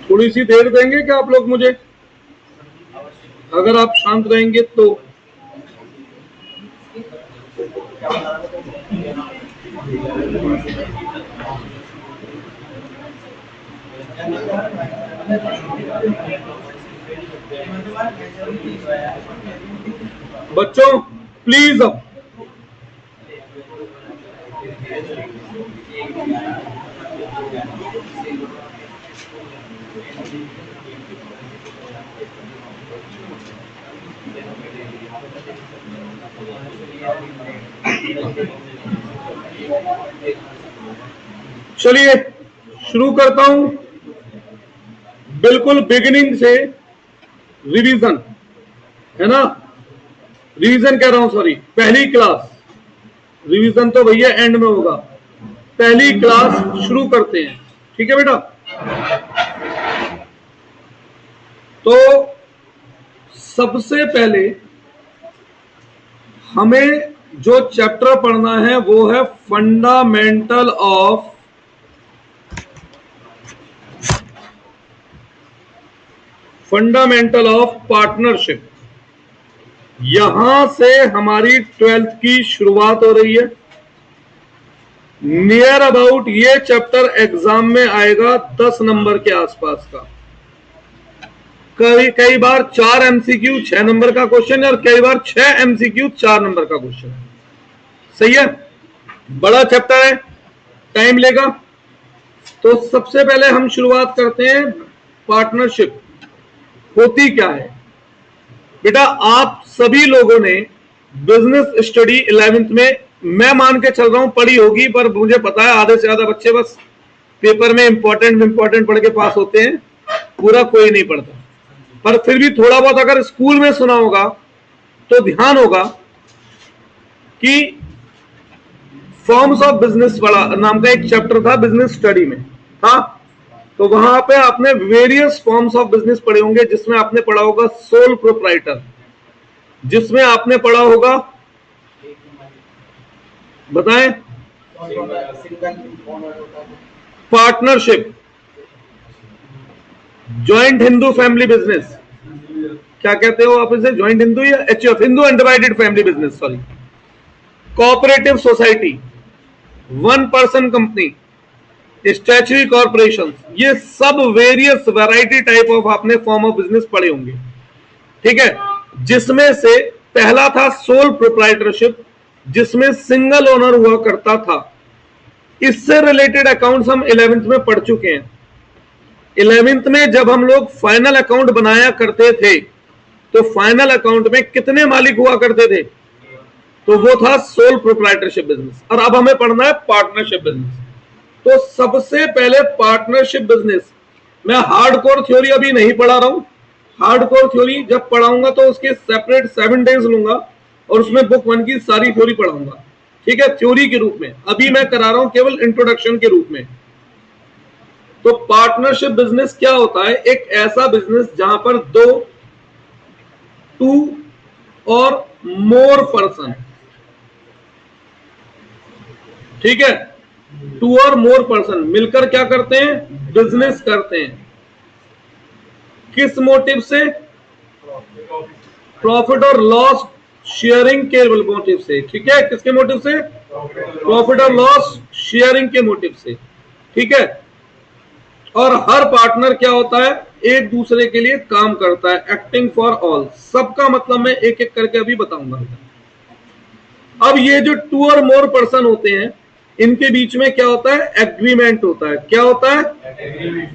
थोड़ी सी देर देंगे क्या आप लोग मुझे? अगर आप शांत रहेंगे तो। बच्चों प्लीज अब चलिए शुरू करता हूं। बिल्कुल बिगिनिंग से रिवीजन है ना, रिवीजन कह रहा हूं, सॉरी, पहली क्लास। रिवीजन तो भैया एंड में होगा, पहली क्लास शुरू करते हैं। ठीक है बेटा? तो सबसे पहले हमें जो चैप्टर पढ़ना है वो है फंडामेंटल ऑफ पार्टनरशिप। यहां से हमारी 12th की शुरुआत हो रही है। नियर अबाउट ये चैप्टर एग्जाम में आएगा 10 नंबर के आसपास का। कई बार 4 एमसीक्यू 6 नंबर का क्वेश्चन है और कई बार 6 एमसीक्यू 4 नंबर का क्वेश्चन। सही है, बड़ा चैप्टर है, टाइम लेगा। तो सबसे पहले हम शुरुआत करते हैं, पार्टनरशिप होती क्या है। बेटा आप सभी लोगों ने बिजनेस स्टडी 11th में, मैं मान के चल रहा हूं, पढ़ी होगी, पर मुझे पता है आधे से ज्यादा बच्चे बस पेपर में इंपॉर्टेंट पढ़ के पास होते हैं, पूरा कोई नहीं पढ़ता। पर फिर भी थोड़ा बहुत अगर स्कूल में सुना होगा तो ध्यान होगा कि फॉर्म्स ऑफ बिजनेस वाला नाम का एक चैप्टर था बिजनेस स्टडी में। हाँ, तो वहां पे आपने वेरियस फॉर्म्स ऑफ बिजनेस पढ़े होंगे, जिसमें आपने पढ़ा होगा सोल प्रोप्राइटर, जिसमें आपने पढ़ा होगा, बताएं, partnership, joint Hindu family business, क्या कहते हो आप इसे, ज्वाइंट हिंदू या HF, Hindu undivided family business, sorry, cooperative society, one person company, statutory corporation, ये सब वेरियस वैरायटी टाइप ऑफ आपने फॉर्म ऑफ बिजनेस पढ़े होंगे। ठीक है, जिसमें से पहला था सोल प्रोप्राइटरशिप, जिसमें सिंगल ओनर हुआ करता था। इससे रिलेटेड अकाउंट्स हम 11th में पढ़ चुके हैं। 11th में जब हम लोग फाइनल अकाउंट बनाया करते थे तो फाइनल अकाउंट में कितने मालिक हुआ करते थे, तो वो था सोल प्रोप्राइटरशिप बिजनेस। और अब हमें पढ़ना है पार्टनरशिप बिजनेस। तो सबसे पहले पार्टनरशिप बिजनेस, मैं हार्डकोर थ्योरी अभी नहीं पढ़ा रहा हूं। हार्डकोर थ्योरी जब पढ़ाऊंगा तो उसके सेपरेट 7 डेज लूंगा और उसमें बुक 1 की सारी थ्योरी पढ़ाऊंगा। ठीक है, थ्योरी के रूप में। अभी मैं करा रहा हूं केवल इंट्रोडक्शन के रूप में। तो पार्टनरशिप बिजनेस क्या होता है? एक ऐसा बिजनेस जहां पर 2 और मोर पर्सन, ठीक है, 2 और मोर पर्सन मिलकर क्या करते हैं? बिजनेस करते हैं। किस मोटिव से? प्रॉफिट और लॉस शेयरिंग के मोटिव से। ठीक है, किसके मोटिव से? प्रॉफिट और लॉस शेयरिंग के मोटिव से। ठीक है, और हर पार्टनर क्या होता है? एक दूसरे के लिए काम करता है, एक्टिंग फॉर ऑल। सबका मतलब मैं एक एक करके अभी बताऊंगा। अब ये जो 2 और मोर पर्सन होते हैं, इनके बीच में क्या होता है? एग्रीमेंट होता है। क्या होता है?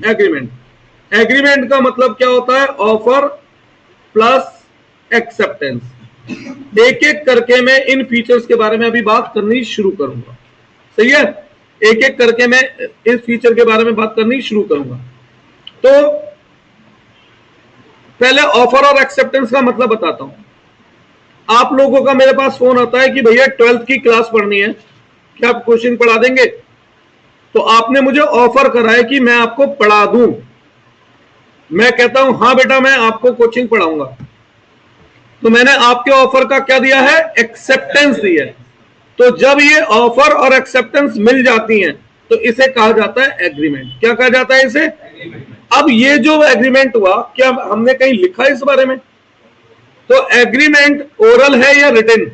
एग्रीमेंट। एग्रीमेंट का मतलब क्या होता है? Offer plus acceptance. एक एक करके मैं इन फीचर्स के बारे में अभी बात करनी शुरू करूंगा। सही है, एक एक करके मैं इस फीचर के बारे में बात करनी शुरू करूंगा। तो पहले ऑफर और एक्सेप्टेंस का मतलब बताता हूं। आप लोगों का मेरे पास फोन आता है कि भैया 12th की क्लास पढ़नी है, क्या आप कोचिंग पढ़ा देंगे? तो आपने मुझे ऑफर करा है कि मैं आपको पढ़ा दूं। मैं कहता हूं हाँ बेटा मैं आपको कोचिंग पढ़ाऊंगा, तो मैंने आपके ऑफर का क्या दिया है? एक्सेप्टेंस दिया है। तो जब ये ऑफर और एक्सेप्टेंस मिल जाती हैं तो इसे कहा जाता है एग्रीमेंट। क्या कहा जाता है इसे? अब ये जो एग्रीमेंट हुआ, क्या हमने कहीं लिखा इस बारे में? तो एग्रीमेंट ओरल है या रिटन,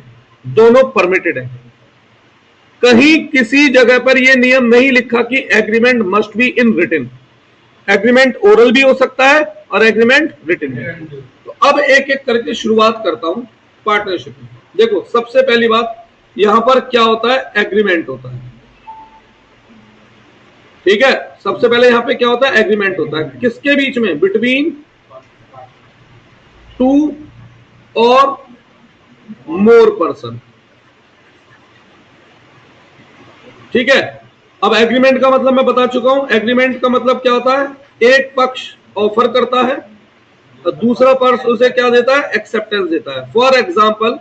दोनों परमिटेड है। कहीं किसी जगह पर यह नियम नहीं लिखा कि agreement must be in written. Agreement oral भी हो सकता है और एग्रीमेंट रिटन भी। तो अब एक एक करके शुरुआत करता हूं पार्टनरशिप में। देखो सबसे पहली बात, यहां पर क्या होता है? एग्रीमेंट होता है, ठीक है। सबसे पहले यहां पे क्या होता है? एग्रीमेंट होता है। किसके बीच में? बिटवीन टू और मोर पर्सन, ठीक है। अब एग्रीमेंट का मतलब मैं बता चुका हूं। एग्रीमेंट का मतलब क्या होता है? एक पक्ष ऑफर करता है और दूसरा पक्ष उसे क्या देता है? एक्सेप्टेंस देता है। फॉर एग्जाम्पल,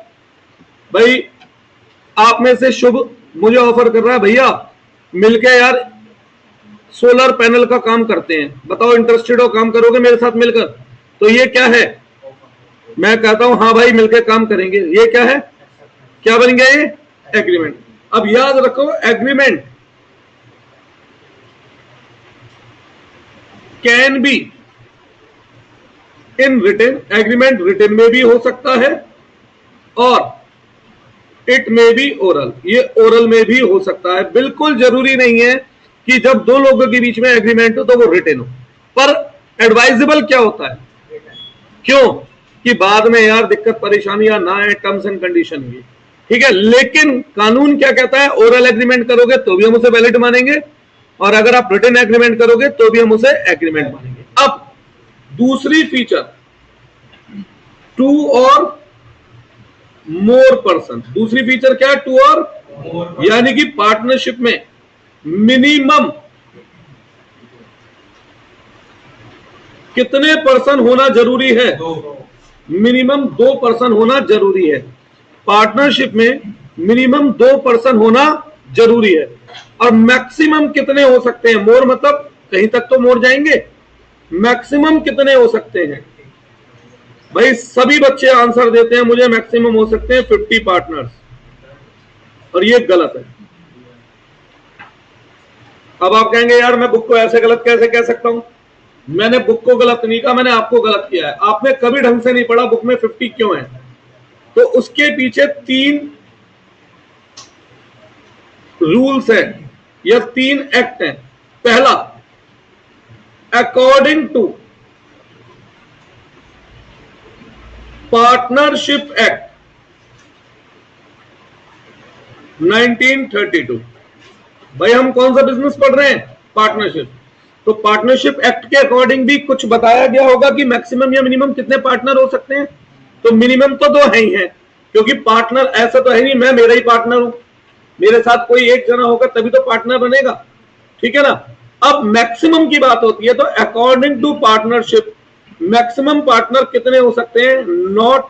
भाई आप में से शुभ मुझे ऑफर कर रहा है, भैया मिलके यार सोलर पैनल का काम करते हैं, बताओ इंटरेस्टेड हो? काम करोगे मेरे साथ मिलकर? तो ये क्या है? मैं कहता हूं हाँ भाई मिलकर काम करेंगे। ये क्या है? क्या बन गया ये? एग्रीमेंट। अब याद रखो, agreement can be in written, agreement written में भी हो सकता है और इट में बी ओरल, ये ओरल में भी हो सकता है। बिल्कुल जरूरी नहीं है कि जब दो लोगों के बीच में एग्रीमेंट हो तो वो रिटन हो, पर एडवाइजेबल क्या होता है? क्यों? कि बाद में यार दिक्कत परेशानियां ना आए, टर्म्स एंड कंडीशन भी, ठीक है। लेकिन कानून क्या कहता है? ओरल एग्रीमेंट करोगे तो भी हम उसे वैलिड मानेंगे और अगर आप रिटन एग्रीमेंट करोगे तो भी हम उसे एग्रीमेंट मानेंगे। अब दूसरी फीचर, टू और मोर पर्सन। दूसरी फीचर क्या है? टू और, यानी कि पार्टनरशिप में मिनिमम कितने पर्सन होना जरूरी है? मिनिमम 2 पर्सन होना जरूरी है। पार्टनरशिप में मिनिमम 2 पर्सन होना जरूरी है। और मैक्सिमम कितने हो सकते हैं? मोर मतलब कहीं तक तो मोर जाएंगे, मैक्सिमम कितने हो सकते हैं? भाई सभी बच्चे आंसर देते हैं मुझे मैक्सिमम हो सकते हैं 50 पार्टनर्स, और ये गलत है। अब आप कहेंगे यार मैं बुक को ऐसे गलत कैसे कह सकता हूं? मैंने बुक को गलत नहीं कहा, मैंने आपको गलत किया है। आपने कभी ढंग से नहीं पढ़ा बुक में 50 क्यों है। तो उसके पीछे 3 रूल्स है या 3 एक्ट हैं। पहला, अकॉर्डिंग टू पार्टनरशिप एक्ट 1932। भाई हम कौन सा बिजनेस पढ़ रहे हैं? पार्टनरशिप। तो पार्टनरशिप एक्ट के अकॉर्डिंग भी कुछ बताया गया होगा कि मैक्सिमम या मिनिमम कितने पार्टनर हो सकते हैं। तो मिनिमम तो 2 है ही है, क्योंकि पार्टनर ऐसा तो है नहीं मैं मेरा ही पार्टनर हूं, मेरे साथ कोई एक जना होगा तभी तो पार्टनर बनेगा, ठीक है ना। अब मैक्सिमम की बात होती है तो according to partnership maximum partner कितने हो सकते हैं? Not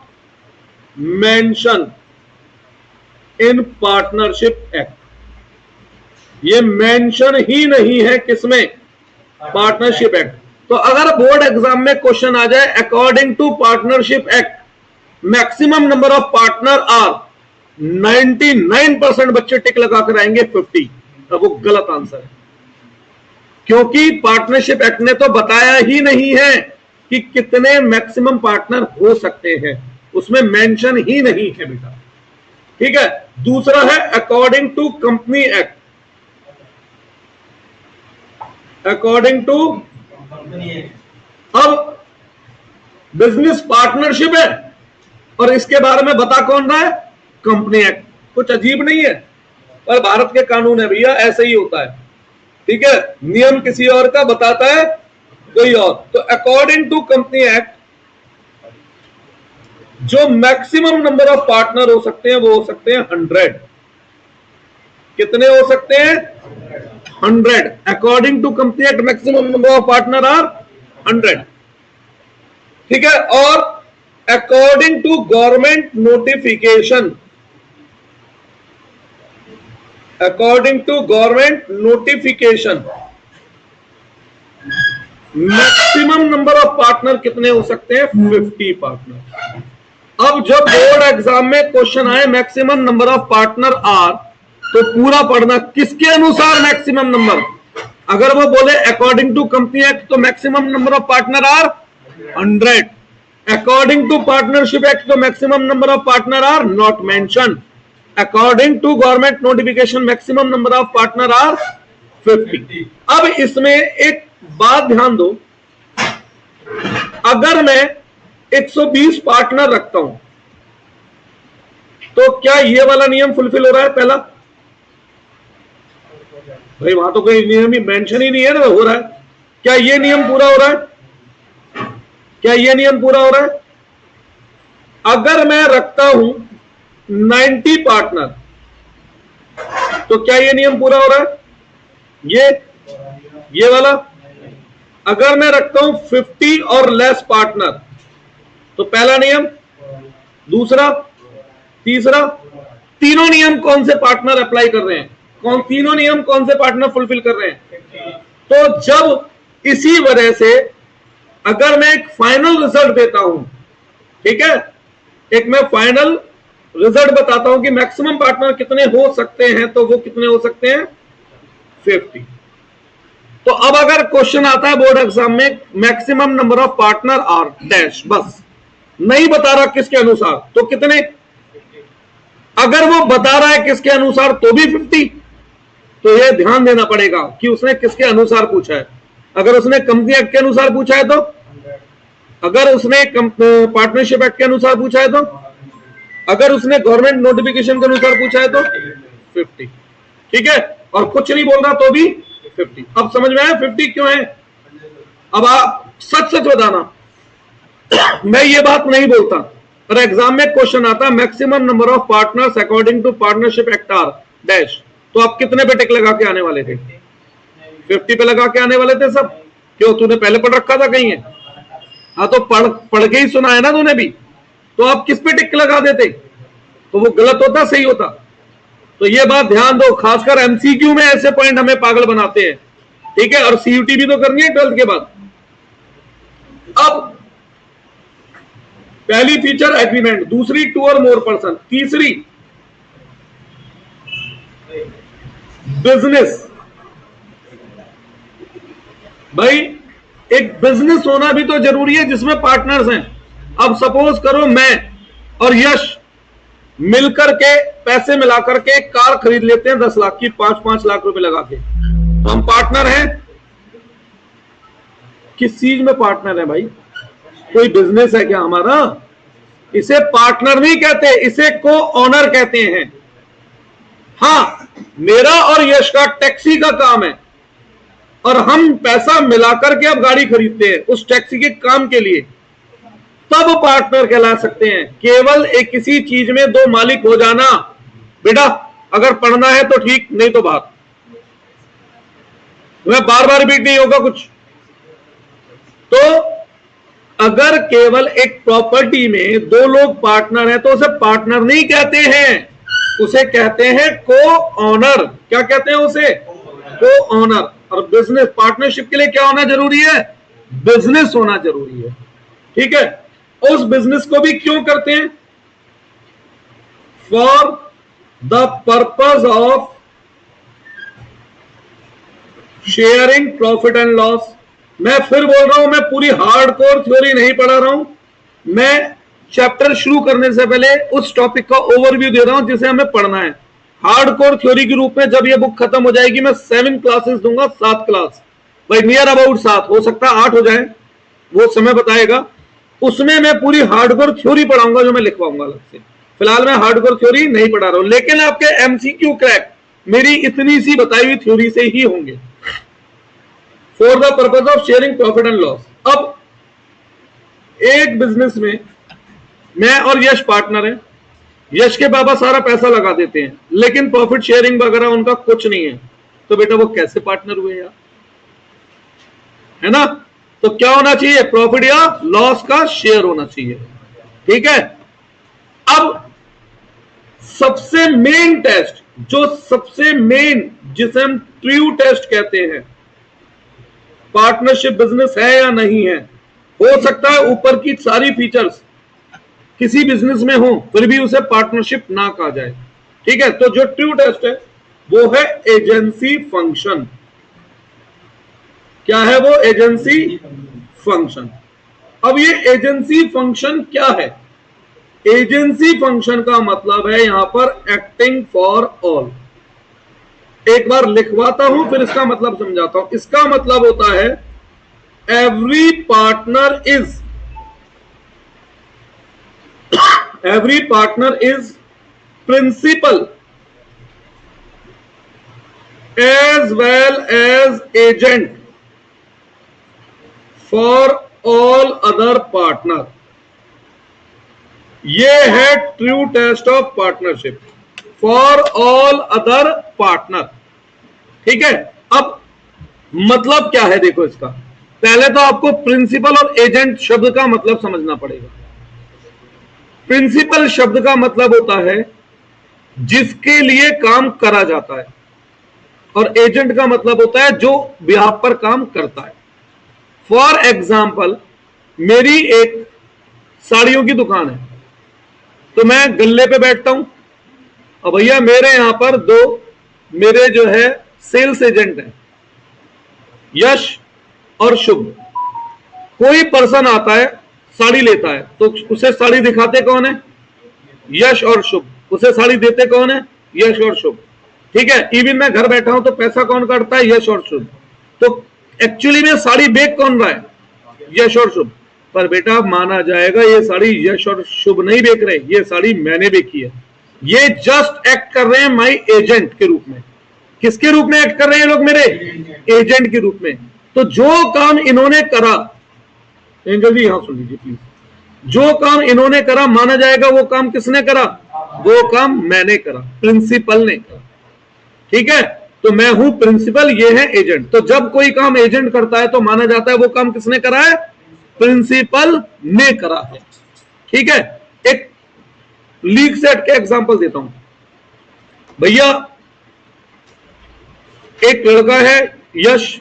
mention in partnership act. ये मेंशन ही नहीं है किसमें? Partnership act. तो अगर बोर्ड एग्जाम में क्वेश्चन आ जाए according to partnership act maximum number of partner are, 99% बच्चे टिक लगाकर आएंगे 50, तो वो गलत आंसर है। क्योंकि पार्टनरशिप एक्ट ने तो बताया ही नहीं है कि कितने मैक्सिमम पार्टनर हो सकते हैं, उसमें मेंशन ही नहीं है बेटा, ठीक है। दूसरा है according to company act, according to, अब बिजनेस पार्टनरशिप है और इसके बारे में बता कौन रहा है? Company act. कुछ अजीब नहीं है, पर भारत के कानून है भैया, ऐसे ही होता है, ठीक है। नियम किसी और का बताता है कोई और। तो अकॉर्डिंग टू कंपनी एक्ट जो मैक्सिमम नंबर ऑफ पार्टनर हो सकते हैं वो हो सकते हैं 100। कितने हो सकते हैं? 100. According to company act maximum number of partner are 100. ठीक है। और according to government notification, according to government notification maximum number of partner कितने हो सकते हैं? 50 पार्टनर. अब जब बोर्ड एग्जाम में क्वेश्चन आए maximum number of partner are, तो पूरा पढ़ना किसके अनुसार मैक्सिमम नंबर. अगर वो बोले अकॉर्डिंग टू कंपनी एक्ट तो maximum number of partner are 100. According to partnership act तो maximum number of partner are not mention. According to government notification maximum number of partner are 50. अब इसमें एक बात ध्यान दो, अगर मैं 120 पार्टनर रखता हूं तो क्या ये वाला नियम फुलफिल हो रहा है? पहला भाई वहां तो कोई नियम ही मेंशन ही नहीं है ना, हो रहा है. क्या ये नियम पूरा हो रहा है? क्या ये नियम पूरा हो रहा है? अगर मैं रखता हूं 90 पार्टनर तो क्या ये नियम पूरा हो रहा है? ये वाला. अगर मैं रखता हूं 50 और लेस पार्टनर तो पहला नियम, दूसरा, तीसरा. तीनों नियम कौन से पार्टनर अप्लाई कर रहे हैं? तीनों नियम कौन से पार्टनर फुलफिल कर रहे हैं? तो जब इसी वजह से अगर मैं एक फाइनल रिजल्ट देता हूं, ठीक है, एक मैं फाइनल रिजल्ट बताता हूं कि मैक्सिमम पार्टनर कितने हो सकते हैं, तो वो कितने हो सकते हैं? 50. तो अब अगर क्वेश्चन आता है बोर्ड एग्जाम में maximum number of partner are dash, बस नहीं बता रहा किसके अनुसार, तो कितने? अगर वो बता रहा है किसके अनुसार तो भी 50. तो ये ध्यान देना पड़ेगा कि उसने किसके अनुसार पूछा है. अगर उसने कंपनी एक्ट के अनुसार पूछा है तो, अगर उसने पार्टनरशिप एक्ट के अनुसार पूछा है तो, अगर उसने गवर्नमेंट नोटिफिकेशन के अनुसार पूछा है तो 50. ठीक है, और कुछ नहीं बोल रहा तो भी 50. अब समझ में आया 50 क्यों है? अब आप सच सच बताना, मैं ये बात नहीं बोलता, पर एग्जाम में क्वेश्चन आता maximum number of partners according to partnership act are dash, तो आप कितने पे टिक लगा के आने वाले थे? 50 पे लगा के आने वाले थे सब. क्यों, तूने पहले पढ़ रखा था कहीं है? हाँ, तो पढ़ के ही सुना है ना तूने भी, तो आप किस पे टिक लगा देते? तो वो गलत होता, सही होता. तो ये बात ध्यान दो, खासकर एमसीक्यू में ऐसे पॉइंट हमें पागल बनाते हैं. ठीक है, और सीयूटी भी तो करनी है 12th के बाद. अब पहली फीचर एग्रीमेंट, दूसरी 2 और मोर पर्सन, तीसरी बिजनेस. भाई एक बिजनेस होना भी तो जरूरी है जिसमें पार्टनर्स हैं. अब सपोज करो मैं और यश मिलकर के पैसे मिलाकर के एक कार खरीद लेते हैं 10 लाख की, 5-5 लाख रुपए लगा के, तो हम पार्टनर हैं. किस चीज में पार्टनर है भाई? कोई बिजनेस है क्या हमारा? इसे पार्टनर नहीं कहते, इसे को ऑनर कहते हैं. हाँ, मेरा और यश का टैक्सी का काम है और हम पैसा मिलाकर के अब गाड़ी खरीदते हैं उस टैक्सी के काम के लिए, तब पार्टनर कहला सकते हैं. केवल एक किसी चीज में 2 मालिक हो जाना, बेटा अगर पढ़ना है तो ठीक, नहीं तो बात. मैं बार बार रिपीट नहीं होगा कुछ. तो अगर केवल एक प्रॉपर्टी में 2 लोग पार्टनर हैं तो उसे पार्टनर नहीं कहते हैं, उसे कहते हैं को ऑनर. क्या कहते हैं उसे? को ऑनर. और बिजनेस पार्टनरशिप के लिए क्या होना जरूरी है? बिजनेस होना जरूरी है. ठीक है, उस बिजनेस को भी क्यों करते हैं? For the purpose of sharing profit and loss. मैं फिर बोल रहा हूं, मैं पूरी हार्डकोर थ्योरी नहीं पढ़ा रहा हूं, मैं चैप्टर शुरू करने से पहले उस टॉपिक का ओवरव्यू दे रहा हूं जिसे हमें पढ़ना है. हार्डकोर थ्योरी के रूप में जब ये बुक खत्म हो जाएगी मैं 7 क्लासेस दूंगा, 7 क्लास, भाई नियर अबाउट 7, हो सकता है 8 हो जाए, वो समय बताएगा. उसमें मैं पूरी हार्डकोर थ्योरी पढ़ाऊंगा जो मैं लिखवाऊंगा अलग से. फिलहाल मैं हार्डकोर थ्योरी नहीं पढ़ा रहा हूं, लेकिन आपके एमसीक्यू क्रैक मेरी इतनी सी बताई हुई थ्योरी से ही होंगे. For the purpose of sharing profit and loss. अब एक बिजनेस में मैं और यश पार्टनर हैं, यश के पापा सारा पैसा लगा देते हैं लेकिन प्रॉफिट शेयरिंग वगैरह उनका कुछ नहीं है, तो बेटा वो कैसे पार्टनर हुए यार, है ना? तो क्या होना चाहिए, प्रॉफिट या लॉस का शेयर होना चाहिए। ठीक है, अब सबसे मेन टेस्ट, जो सबसे मेन, जिसे हम ट्रू टेस्ट कहते हैं, पार्टनरशिप बिजनेस है या नहीं है। हो सकता है ऊपर की सारी फीचर्स किसी बिजनेस में हो फिर भी उसे पार्टनरशिप ना कहा जाए। ठीक है, तो जो ट्रू टेस्ट है वो है एजेंसी फंक्शन। क्या है वो? Agency function. अब ये एजेंसी फंक्शन क्या है? एजेंसी फंक्शन का मतलब है यहां पर एक्टिंग फॉर ऑल। एक बार लिखवाता हूं फिर इसका मतलब समझाता हूं। इसका मतलब होता है every partner is principal as well as agent for all other partner. ये है true test of partnership for all other partner. ठीक है, अब मतलब क्या है देखो इसका। पहले तो आपको प्रिंसिपल और एजेंट शब्द का मतलब समझना पड़ेगा। प्रिंसिपल शब्द का मतलब होता है जिसके लिए काम करा जाता है, और एजेंट का मतलब होता है जो बिहाफ पर काम करता है। फॉर एग्जाम्पल, मेरी एक साड़ियों की दुकान है, तो मैं गल्ले पे बैठता हूं और भैया मेरे यहां पर दो मेरे जो है सेल्स एजेंट हैं, यश और शुभ। कोई पर्सन आता है साड़ी लेता है तो उसे साड़ी दिखाते कौन है? यश और शुभ। उसे साड़ी देते कौन है? यश और शुभ। ठीक है, इवन मैं घर बैठा हूं तो पैसा कौन काटता है? यश और शुभ। तो एक्चुअली में साड़ी बेच कौन रहा है? यश और शुभ। पर बेटा माना जाएगा ये साड़ी यश और शुभ नहीं बेच रहे, ये साड़ी मैंने बेची है। ये जस्ट एक्ट कर रहे हैं माई एजेंट के रूप में। किसके रूप में एक्ट कर रहे हैं लोग? मेरे एजेंट के रूप में। तो जो काम इन्होंने करा, एंजल जी यहां सुन लीजिए प्लीज, जो काम इन्होंने करा माना जाएगा वो काम किसने करा? वो काम मैंने करा, प्रिंसिपल ने करा। ठीक है, तो मैं हूं प्रिंसिपल, ये है एजेंट। तो जब कोई काम एजेंट करता है तो माना जाता है वो काम किसने करा है? प्रिंसिपल ने करा है। ठीक है, एक लीग सेट के एग्जांपल देता हूं। भैया एक लड़का है यश,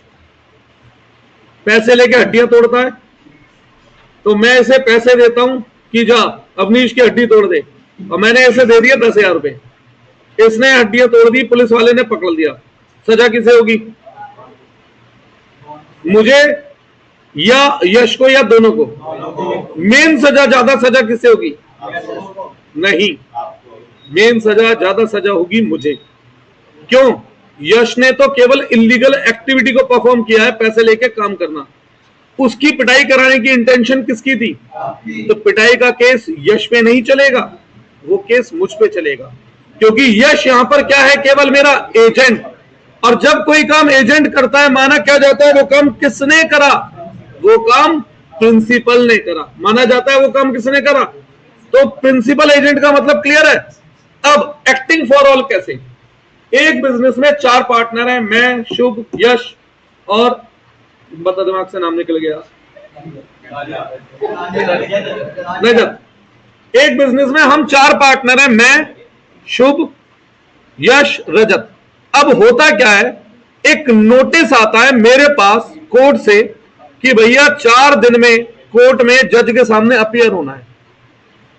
पैसे लेके हड्डियां तोड़ता है, तो मैं इसे पैसे देता हूं कि जा अवनीश की हड्डी तोड़ दे, और मैंने इसे दे दिया 10,000 रुपए। इसने हड्डियां तोड़ दी, पुलिस वाले ने पकड़ लिया, सजा किसे होगी? मुझे या यश को या दोनों को? मेन सजा, ज्यादा सजा किसे होगी? नहीं, मेन सजा, ज्यादा सजा होगी मुझे। क्यों? यश ने तो केवल इलीगल एक्टिविटी को परफॉर्म किया है, पैसे लेके काम करना। उसकी पिटाई कराने की इंटेंशन किसकी थी? तो पिटाई का केस यश पे नहीं चलेगा, वो केस मुझ पे चलेगा, क्योंकि यश यहां पर क्या है? केवल मेरा एजेंट। और जब कोई काम एजेंट करता है माना क्या जाता है? वो काम किसने करा? वो काम प्रिंसिपल ने करा। माना जाता है वो काम किसने करा? तो प्रिंसिपल एजेंट का मतलब क्लियर है। अब एक्टिंग फॉर ऑल कैसे? एक बिजनेस में 4 पार्टनर हैं, मैं, शुभ, यश और बता, दिमाग से नाम निकल गया, रजत। एक बिजनेस में हम 4 पार्टनर हैं, मैं, शुभ, यश, रजत। अब होता क्या है, एक नोटिस आता है मेरे पास कोर्ट से कि भैया 4 दिन में कोर्ट में जज के सामने अपीयर होना है,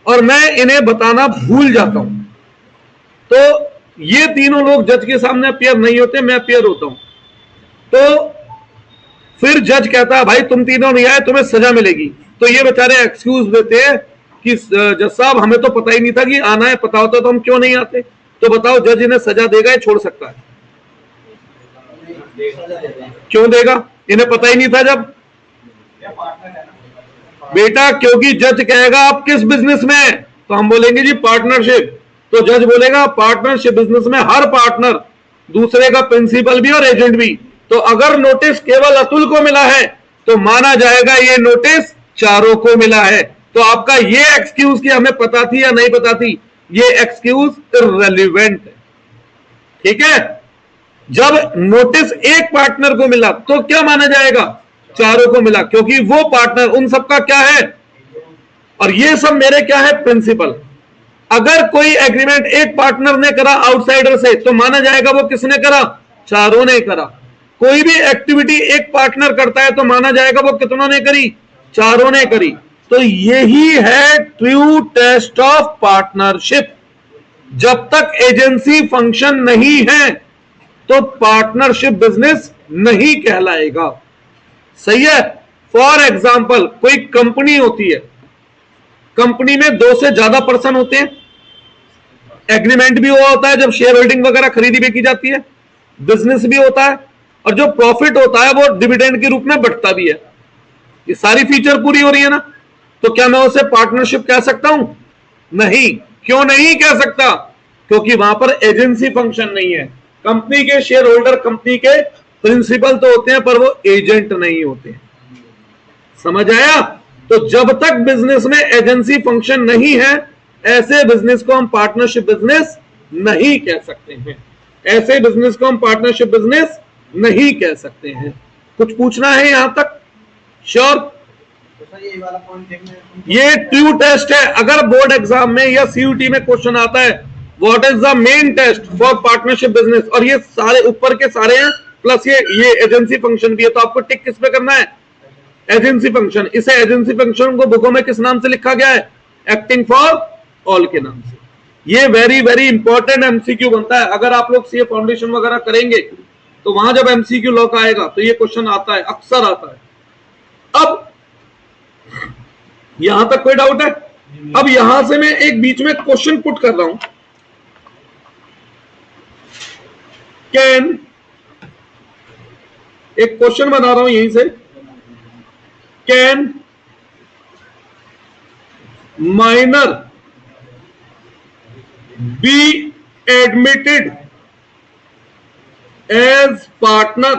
और मैं इन्हें बताना भूल जाता हूं। तो ये तीनों लोग जज के सामने अपीयर नहीं होते, मैं अपीयर होता हूं। तो फिर जज कहता है भाई तुम तीनों नहीं आए, तुम्हें सजा मिलेगी। तो ये बेचारे एक्सक्यूज देते हैं कि जज साहब हमें तो पता ही नहीं था कि आना है, पता होता तो हम क्यों नहीं आते। तो बताओ जज इन्हें सजा देगा या छोड़ सकता है? क्यों देगा? इन्हें पता ही नहीं था जब। बेटा क्योंकि जज कहेगा आप किस बिजनेस में है, तो हम बोलेंगे जी पार्टनरशिप। तो जज बोलेगा पार्टनरशिप बिजनेस में हर पार्टनर दूसरे का प्रिंसिपल भी और एजेंट भी। तो अगर नोटिस केवल अतुल को मिला है तो माना जाएगा ये नोटिस चारों को मिला है। तो आपका ये एक्सक्यूज कि हमें पता थी या नहीं पता थी, ये एक्सक्यूज इररिलेवेंट है। ठीक है, जब नोटिस एक पार्टनर को मिला तो क्या माना जाएगा, चारों को मिला, क्योंकि वो पार्टनर उन सबका क्या है, और ये सब मेरे क्या है, प्रिंसिपल। अगर कोई एग्रीमेंट एक पार्टनर ने करा आउटसाइडर से तो माना जाएगा वो किसने करा, चारों ने करा। कोई भी एक्टिविटी एक पार्टनर करता है तो माना जाएगा वो कितनों ने करी, चारों ने करी। तो यही है ट्रू टेस्ट ऑफ पार्टनरशिप। जब तक एजेंसी फंक्शन नहीं है तो पार्टनरशिप बिजनेस नहीं कहलाएगा। सही है। फॉर एग्जाम्पल, कोई कंपनी होती है, कंपनी में 2 से ज्यादा पर्सन होते हैं, एग्रीमेंट भी हुआ होता है जब शेयर होल्डिंग वगैरह खरीदी बेची जाती है, बिजनेस भी होता है, और जो प्रॉफिट होता है वो डिविडेंड के रूप में बढ़ता भी है। ये सारी फीचर पूरी हो रही है ना, तो क्या मैं उसे पार्टनरशिप कह सकता हूं, नहीं। क्यों नहीं कह सकता, क्योंकि वहां पर एजेंसी फंक्शन नहीं है। कंपनी के शेयर होल्डर कंपनी के प्रिंसिपल तो होते हैं पर वो एजेंट नहीं होते। समझ आया। तो जब तक बिजनेस में एजेंसी फंक्शन नहीं है, ऐसे बिजनेस को हम पार्टनरशिप बिजनेस नहीं कह सकते हैं। ऐसे बिजनेस को हम पार्टनरशिप बिजनेस नहीं कह सकते हैं। कुछ पूछना है यहां तक? श्योर। ये ट्रू टेस्ट है। अगर बोर्ड एग्जाम में या सीयूटी में क्वेश्चन आता है what is the main test for partnership business, और ये सारे ऊपर के सारे हैं प्लस ये एजेंसी फंक्शन भी है, तो आपको टिक किस पे करना है, एजेंसी फंक्शन। इसे एजेंसी फंक्शन को बुकों में किस नाम से लिखा गया है, एक्टिंग फॉर ऑल के नाम से। ये वेरी वेरी इंपॉर्टेंट एमसीक्यू बनता है। अगर आप लोग सीए फाउंडेशन वगैरह करेंगे तो वहां जब एमसीक्यू लॉक आएगा तो ये क्वेश्चन आता है, अक्सर आता है। अब यहां तक कोई डाउट है? अब यहां से मैं एक बीच में क्वेश्चन पुट कर रहा हूं, कैन, एक क्वेश्चन बना रहा हूं यहीं से, can minor be admitted as partner?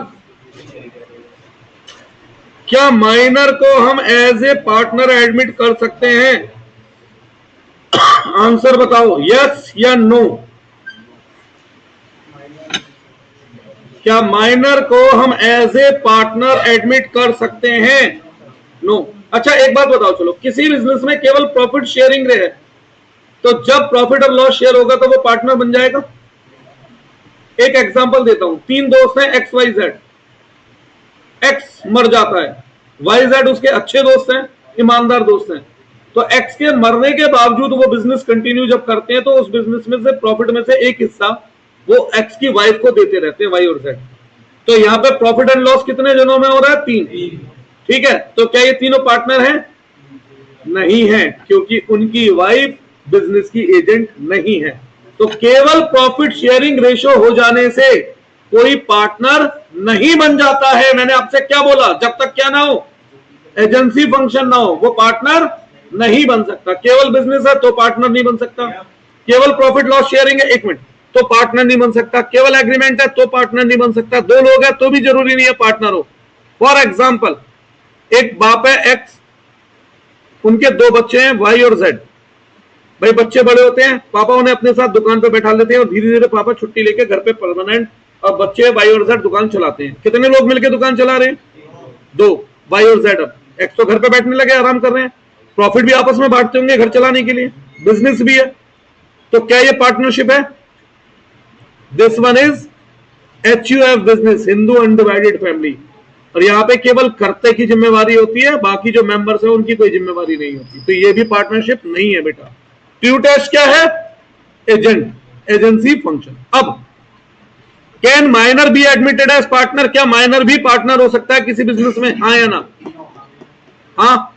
क्या माइनर को हम एज ए पार्टनर एडमिट कर सकते हैं? आंसर बताओ, यस या नो। क्या माइनर को हम एज ए पार्टनर एडमिट कर सकते हैं? नो। अच्छा एक बात बताओ, चलो किसी बिजनेस में केवल प्रॉफिट शेयरिंग रहे तो जब प्रॉफिट और लॉस शेयर होगा तो वो पार्टनर बन जाएगा। एक एग्जांपल देता हूं, 3 दोस्त हैं एक्स वाई जेड, एक्स मर जाता है, वाई जेड उसके अच्छे दोस्त हैं, ईमानदार दोस्त हैं, तो एक्स के मरने के बावजूद वो बिजनेस कंटिन्यू जब करते हैं तो उस बिजनेस में से प्रॉफिट में से एक हिस्सा वो एक्स की वाइफ को देते रहते हैं, वाई और जेड। तो यहां पे प्रॉफिट एंड लॉस कितने जनों में हो रहा है, 3। ठीक है, तो क्या ये तीनों पार्टनर हैं? नहीं है, क्योंकि उनकी वाइफ बिजनेस की एजेंट नहीं है। तो केवल प्रॉफिट शेयरिंग रेशो हो जाने से कोई पार्टनर नहीं बन जाता है। मैंने आपसे क्या बोला, जब तक क्या ना हो, एजेंसी फंक्शन ना हो, वो पार्टनर नहीं बन सकता। केवल बिजनेस है तो पार्टनर नहीं बन सकता, केवल प्रॉफिट लॉस शेयरिंग है, 1 मिनट, तो पार्टनर नहीं बन सकता, केवल एग्रीमेंट है तो पार्टनर नहीं बन सकता, 2 लोग हैं तो भी जरूरी नहीं है पार्टनर हो। फॉर एग्जाम्पल, एक बाप है एक्स, उनके 2 बच्चे हैं वाई और जेड। भाई बच्चे बड़े होते हैं, पापा उन्हें अपने साथ दुकान पे बैठा लेते हैं और धीरे धीरे पापा छुट्टी लेके घर पे परमानेंट, और बच्चे वाई और जेड दुकान चलाते हैं। कितने लोग मिलकर दुकान चला रहे हैं? 2, वाई और जेड। अब एक्स तो घर पे बैठने लगे, आराम कर रहे हैं, प्रॉफिट भी आपस में बांटते होंगे घर चलाने के लिए, बिजनेस भी है, तो क्या ये पार्टनरशिप है? This one is HUF business, Hindu undivided family. और यहाँ पे केवल कर्ते की जिम्मेवारी होती है, बाकी जो मेंबर्स है उनकी कोई जिम्मेवारी नहीं होती। तो ये भी पार्टनरशिप नहीं है बेटा। ट्रू टेस्ट क्या है? Agent, agency function. अब can minor be admitted as partner? क्या माइनर भी पार्टनर हो सकता है किसी बिजनेस में, हाँ या ना? हाँ,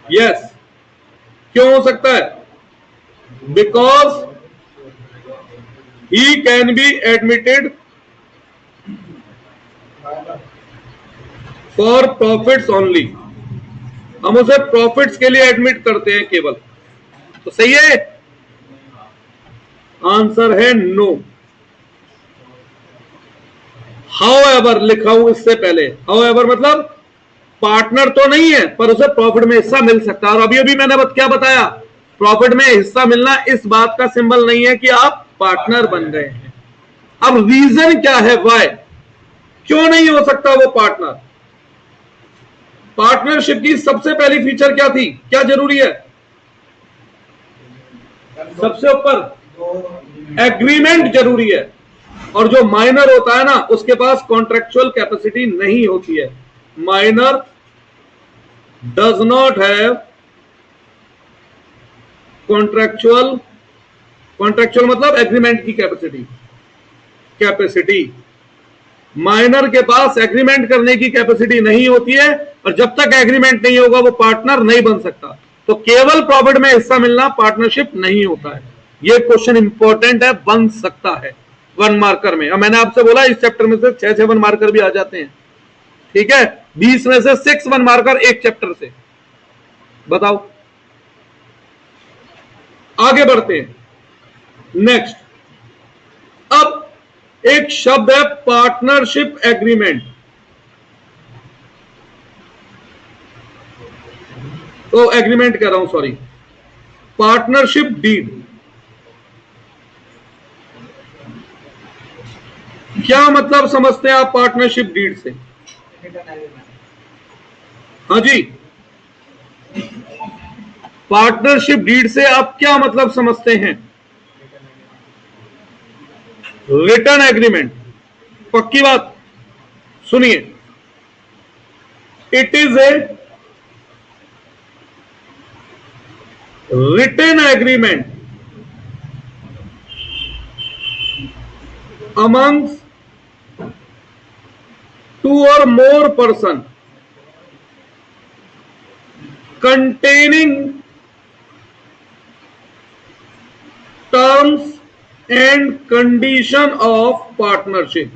यस। क्यों हो सकता है? Because he can be admitted for profits only. हम उसे प्रॉफिट्स के लिए एडमिट करते हैं केवल। तो सही है, आंसर है नो। हाउएवर लिखा हूं इससे पहले, हाउएवर मतलब पार्टनर तो नहीं है पर उसे प्रॉफिट में हिस्सा मिल सकता है। और अभी अभी मैंने क्या बताया, प्रॉफिट में हिस्सा मिलना इस बात का सिंबल नहीं है कि आप पार्टनर बन गए हैं। अब रीजन क्या है, वाई, क्यों नहीं हो सकता वो पार्टनर? पार्टनरशिप की सबसे पहली फीचर क्या थी, क्या जरूरी है? सबसे ऊपर एग्रीमेंट जरूरी है, और जो माइनर होता है ना उसके पास कॉन्ट्रेक्चुअल कैपेसिटी नहीं होती है। Minor does not have contractual मतलब एग्रीमेंट की कैपेसिटी। माइनर के पास एग्रीमेंट करने की कैपेसिटी नहीं होती है, और जब तक एग्रीमेंट नहीं होगा वो पार्टनर नहीं बन सकता। तो केवल प्रॉफिट में हिस्सा मिलना पार्टनरशिप नहीं होता है। ये क्वेश्चन इंपॉर्टेंट है, बन सकता है 1 मार्कर में। और मैंने आपसे बोला इस चैप्टर में से 6 1 मार्कर भी आ जाते हैं, ठीक है? 20 में से 6 1 मार्कर एक चैप्टर से। बताओ, आगे बढ़ते हैं। नेक्स्ट, अब एक शब्द है पार्टनरशिप एग्रीमेंट। तो एग्रीमेंट कह रहा हूं, सॉरी, पार्टनरशिप डीड। क्या मतलब समझते हैं आप पार्टनरशिप डीड से? हाँ जी, पार्टनरशिप डीड से आप क्या मतलब समझते हैं? Return agreement. पक्की बात, सुनिए, it is a return agreement amongst 2 or more person containing terms and condition of partnership।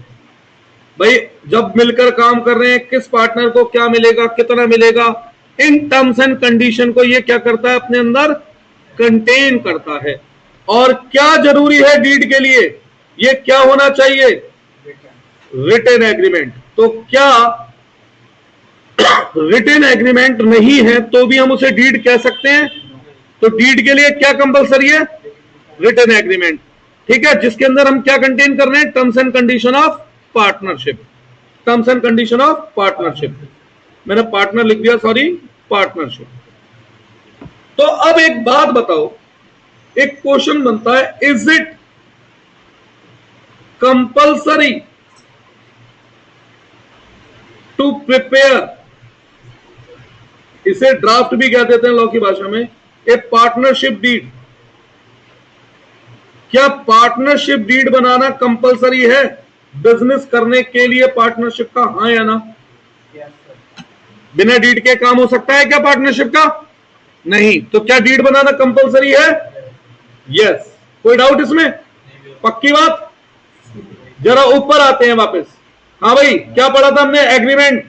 भाई जब मिलकर काम कर रहे हैं, किस पार्टनर को क्या मिलेगा, कितना मिलेगा, इन टर्म्स एंड कंडीशन को ये क्या करता है, अपने अंदर कंटेन करता है। और क्या जरूरी है डीड के लिए, ये क्या होना चाहिए? Written agreement. तो क्या रिटन एग्रीमेंट नहीं है तो भी हम उसे डीड कह सकते हैं? तो डीड के लिए क्या कंपलसरी है? रिटन एग्रीमेंट, ठीक है, जिसके अंदर हम क्या कंटेन कर रहे हैं? Terms and condition of partnership. Terms and condition of partnership, मैंने पार्टनर लिख दिया, सॉरी, पार्टनरशिप। तो अब एक बात बताओ, एक क्वेश्चन बनता है, is it compulsory to prepare, इसे ड्राफ्ट भी कह देते हैं लॉ की भाषा में, ए पार्टनरशिप डीड। क्या पार्टनरशिप डीड बनाना कंपल्सरी है बिजनेस करने के लिए पार्टनरशिप का? हाँ या ना? बिना डीड के काम हो सकता है क्या पार्टनरशिप का? नहीं। तो क्या डीड बनाना कंपल्सरी है? यस। कोई डाउट इसमें? पक्की बात। जरा ऊपर आते हैं वापस। हाँ भाई, क्या पढ़ा था हमने? एग्रीमेंट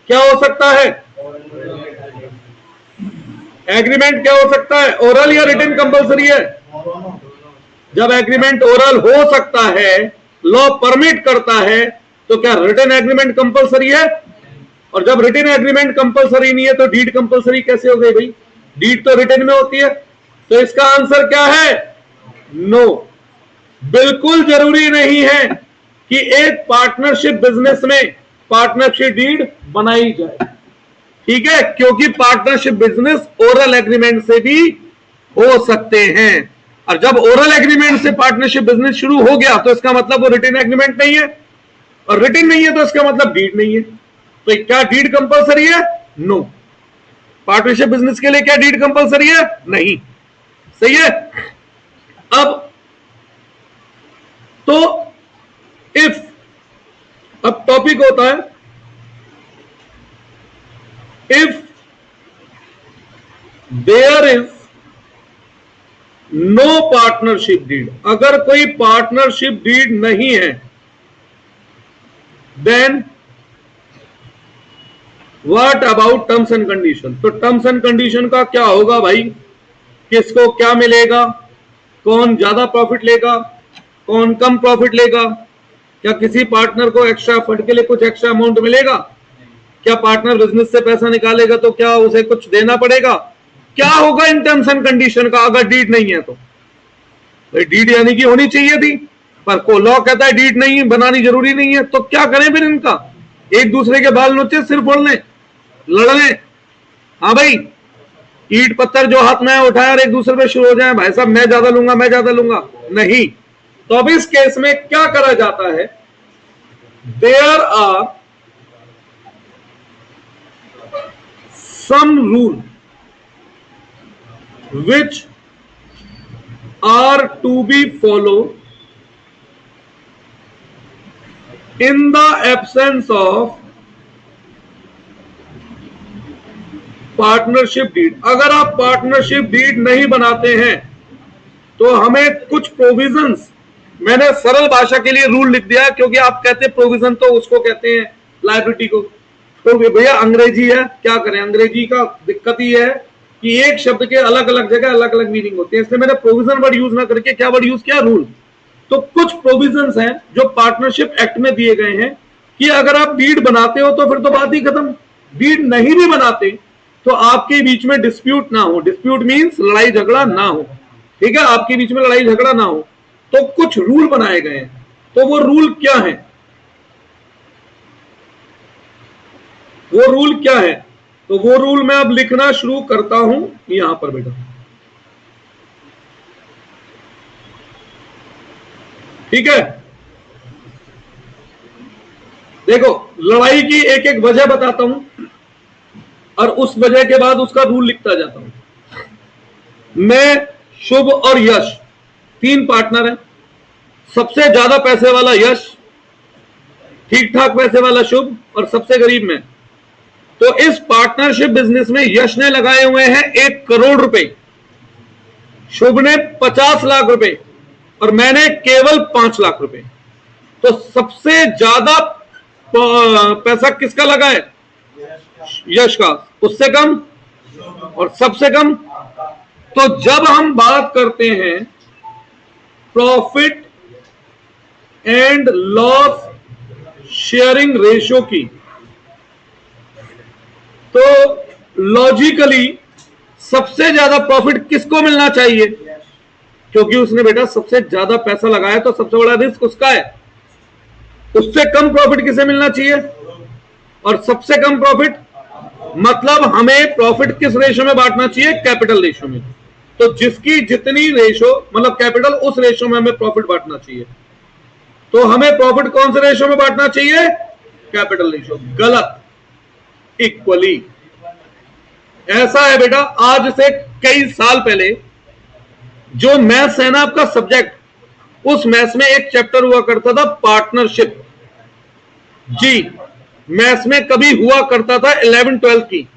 क्या हो सकता है? एग्रीमेंट क्या हो सकता है? ओरल या रिटन कंपल्सरी है? जब एग्रीमेंट ओरल हो सकता है, लॉ परमिट करता है, तो क्या रिटन एग्रीमेंट कंपल्सरी है? और जब रिटन एग्रीमेंट कंपल्सरी नहीं है तो डीड कंपल्सरी कैसे हो गई भाई? डीड तो रिटन में होती है। तो इसका आंसर क्या है? नो। बिल्कुल जरूरी नहीं है कि एक पार्टनरशिप बिजनेस में पार्टनरशिप डीड बनाई जाए, ठीक है, क्योंकि पार्टनरशिप बिजनेस ओरल एग्रीमेंट से भी हो सकते हैं। और जब ओरल एग्रीमेंट से पार्टनरशिप बिजनेस शुरू हो गया तो इसका मतलब वो रिटन एग्रीमेंट नहीं है, और रिटन नहीं है तो इसका मतलब डीड नहीं है। तो क्या डीड कंपल्सरी है? नो। पार्टनरशिप बिजनेस के लिए क्या डीड कंपल्सरी है? नहीं। सही है। अब तो इफ, अब टॉपिक होता है if there is no partnership deed, अगर कोई पार्टनरशिप डीड नहीं है, then what about terms and condition? तो टर्म्स एंड कंडीशन का क्या होगा भाई? किसको क्या मिलेगा, कौन ज्यादा प्रॉफिट लेगा, कौन कम प्रॉफिट लेगा, क्या किसी पार्टनर को एक्स्ट्रा फंड के लिए कुछ एक्स्ट्रा अमाउंट मिलेगा, क्या पार्टनर बिजनेस से पैसा निकालेगा तो क्या उसे कुछ देना पड़ेगा, क्या होगा इन टर्म्स एंड कंडीशन का अगर डीड नहीं है तो? भाई डीड यानी कि होनी चाहिए थी, पर को लॉ कहता है डीड नहीं बनानी जरूरी नहीं है, तो क्या करें फिर इनका? एक दूसरे के बाल नोचे, सिर फोड़ लें, लड़ लें? हाँ भाई, ईट पत्थर जो हाथ में उठाया और एक दूसरे पे शुरू हो जाए, भाई साहब मैं ज्यादा लूंगा, मैं ज्यादा लूंगा, नहीं। तो अब इस केस में क्या करा जाता है? There are some rule which are to be followed in the absence of partnership deed. अगर आप पार्टनरशिप डीड नहीं बनाते हैं तो हमें कुछ प्रोविजंस, मैंने सरल भाषा के लिए रूल लिख दिया क्योंकि आप कहते हैं प्रोविजन तो उसको कहते हैं लायबिलिटी को, तो भैया अंग्रेजी है, क्या करें, अंग्रेजी का दिक्कत ही है कि एक शब्द के अलग अलग जगह अलग अलग मीनिंग होती है, इसलिए मैंने प्रोविजन वर्ड यूज ना करके क्या वर्ड यूज किया? रूल। तो कुछ प्रोविजंस हैं जो पार्टनरशिप एक्ट में दिए गए हैं कि अगर आप डीड बनाते हो तो फिर तो बात ही खत्म, डीड नहीं भी बनाते तो आपके बीच में डिस्प्यूट ना हो, डिस्प्यूट मींस लड़ाई झगड़ा ना हो, ठीक है, आपके बीच में लड़ाई झगड़ा ना हो, तो कुछ रूल बनाए गए हैं। तो वो रूल क्या है? वो रूल क्या है? तो वो रूल मैं अब लिखना शुरू करता हूं यहां पर बेटा, ठीक है। देखो, लड़ाई की एक एक वजह बताता हूं और उस वजह के बाद उसका रूल लिखता जाता हूं। मैं, शुभ और यश तीन पार्टनर हैं। सबसे ज्यादा पैसे वाला यश, ठीक ठाक पैसे वाला शुभ और सबसे गरीब मैं। तो इस पार्टनरशिप बिजनेस में यश ने लगाए हुए हैं 1 करोड़ रुपए, शुभ ने 50 लाख रुपए और मैंने केवल 5 लाख रुपए। तो सबसे ज्यादा पैसा किसका लगा है? यश का। उससे कम और सबसे कम। तो जब हम बात करते हैं profit and loss sharing ratio की, तो लॉजिकली सबसे ज्यादा प्रॉफिट किसको मिलना चाहिए? क्योंकि उसने बेटा सबसे ज्यादा पैसा लगाया तो सबसे बड़ा रिस्क उसका है। उससे कम प्रॉफिट किसे मिलना चाहिए? और सबसे कम प्रॉफिट मतलब हमें प्रॉफिट किस रेशो में बांटना चाहिए? कैपिटल रेशो में। तो जिसकी जितनी रेशो मतलब कैपिटल, उस रेशो में हमें प्रॉफिट बांटना चाहिए। तो हमें प्रॉफिट कौन से रेशो में बांटना चाहिए? Capital ratio. गलत, इक्वली। ऐसा है बेटा, आज से कई साल पहले जो मैथ्स है ना आपका सब्जेक्ट, उस मैथ्स में एक चैप्टर हुआ करता था पार्टनरशिप। जी, मैथ्स में कभी हुआ करता था 11th 12th की।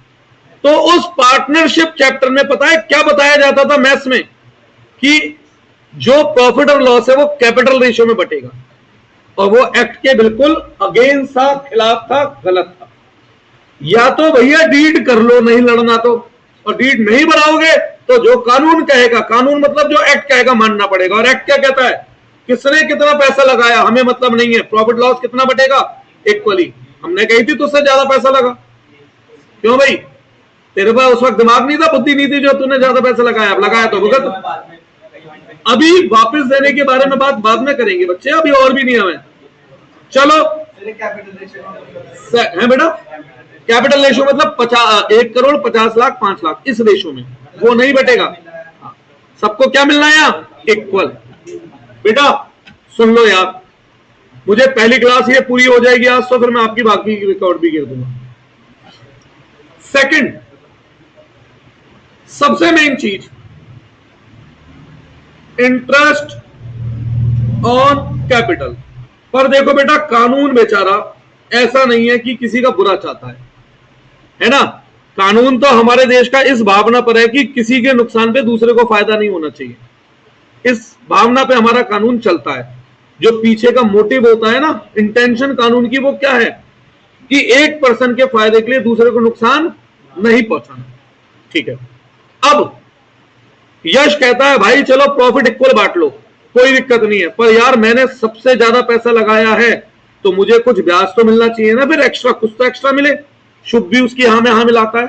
तो उस पार्टनरशिप चैप्टर में पता है क्या बताया जाता था मैथ्स में? कि जो प्रॉफिट और लॉस है वो कैपिटल रेशियो में बटेगा, और वो एक्ट के बिल्कुल अगेंस्ट था, खिलाफ था, गलत था। या तो भैया डीड कर लो, नहीं लड़ना तो, और डीड नहीं बनाओगे तो जो कानून कहेगा, कानून मतलब जो एक्ट कहेगा मानना पड़ेगा। और एक्ट क्या कहता है? किसने कितना पैसा लगाया हमें मतलब नहीं है, प्रॉफिट लॉस कितना बटेगा? इक्वली। हमने कही थी तुझसे ज्यादा पैसा लगा, क्यों भाई? तेरे पास उस वक्त दिमाग नहीं था, बुद्धि नहीं थी, जो तूने ज्यादा पैसा लगाया। अब लगाया तो भुगत। अभी वापस देने के बारे में बात बाद में करेंगे बच्चे, अभी और भी नहीं हमें। चलो है बेटा, कैपिटल रेशो मतलब 1 करोड़ 50 लाख 5 लाख, इस रेशो में वो नहीं बटेगा। सबको क्या मिलना है यहाँ? इक्वल। बेटा सुन लो यार, मुझे पहली क्लास ये पूरी हो जाएगी आज, तो फिर मैं आपकी बाकी रिकॉर्ड भी कर दूंगा। सेकंड, सबसे मेन चीज, इंटरेस्ट ऑन कैपिटल। पर देखो बेटा, कानून बेचारा ऐसा नहीं है कि किसी का बुरा चाहता है ना। कानून तो हमारे देश का इस भावना पर है कि किसी के नुकसान पे दूसरे को फायदा नहीं होना चाहिए। इस भावना पे हमारा कानून चलता है। जो पीछे का मोटिव होता है ना, इंटेंशन कानून की, वो क्या है? कि एक पर्सन के फायदे के लिए दूसरे को नुकसान नहीं पहुंचाना। ठीक है। अब यश कहता है भाई चलो प्रॉफिट इक्वल बांट लो, कोई दिक्कत नहीं है, पर यार मैंने सबसे ज्यादा पैसा लगाया है तो मुझे कुछ ब्याज तो मिलना चाहिए ना, फिर एक्स्ट्रा, कुछ तो एक्स्ट्रा मिले। शुभ भी उसकी हाँ में हाँ मिलाता है,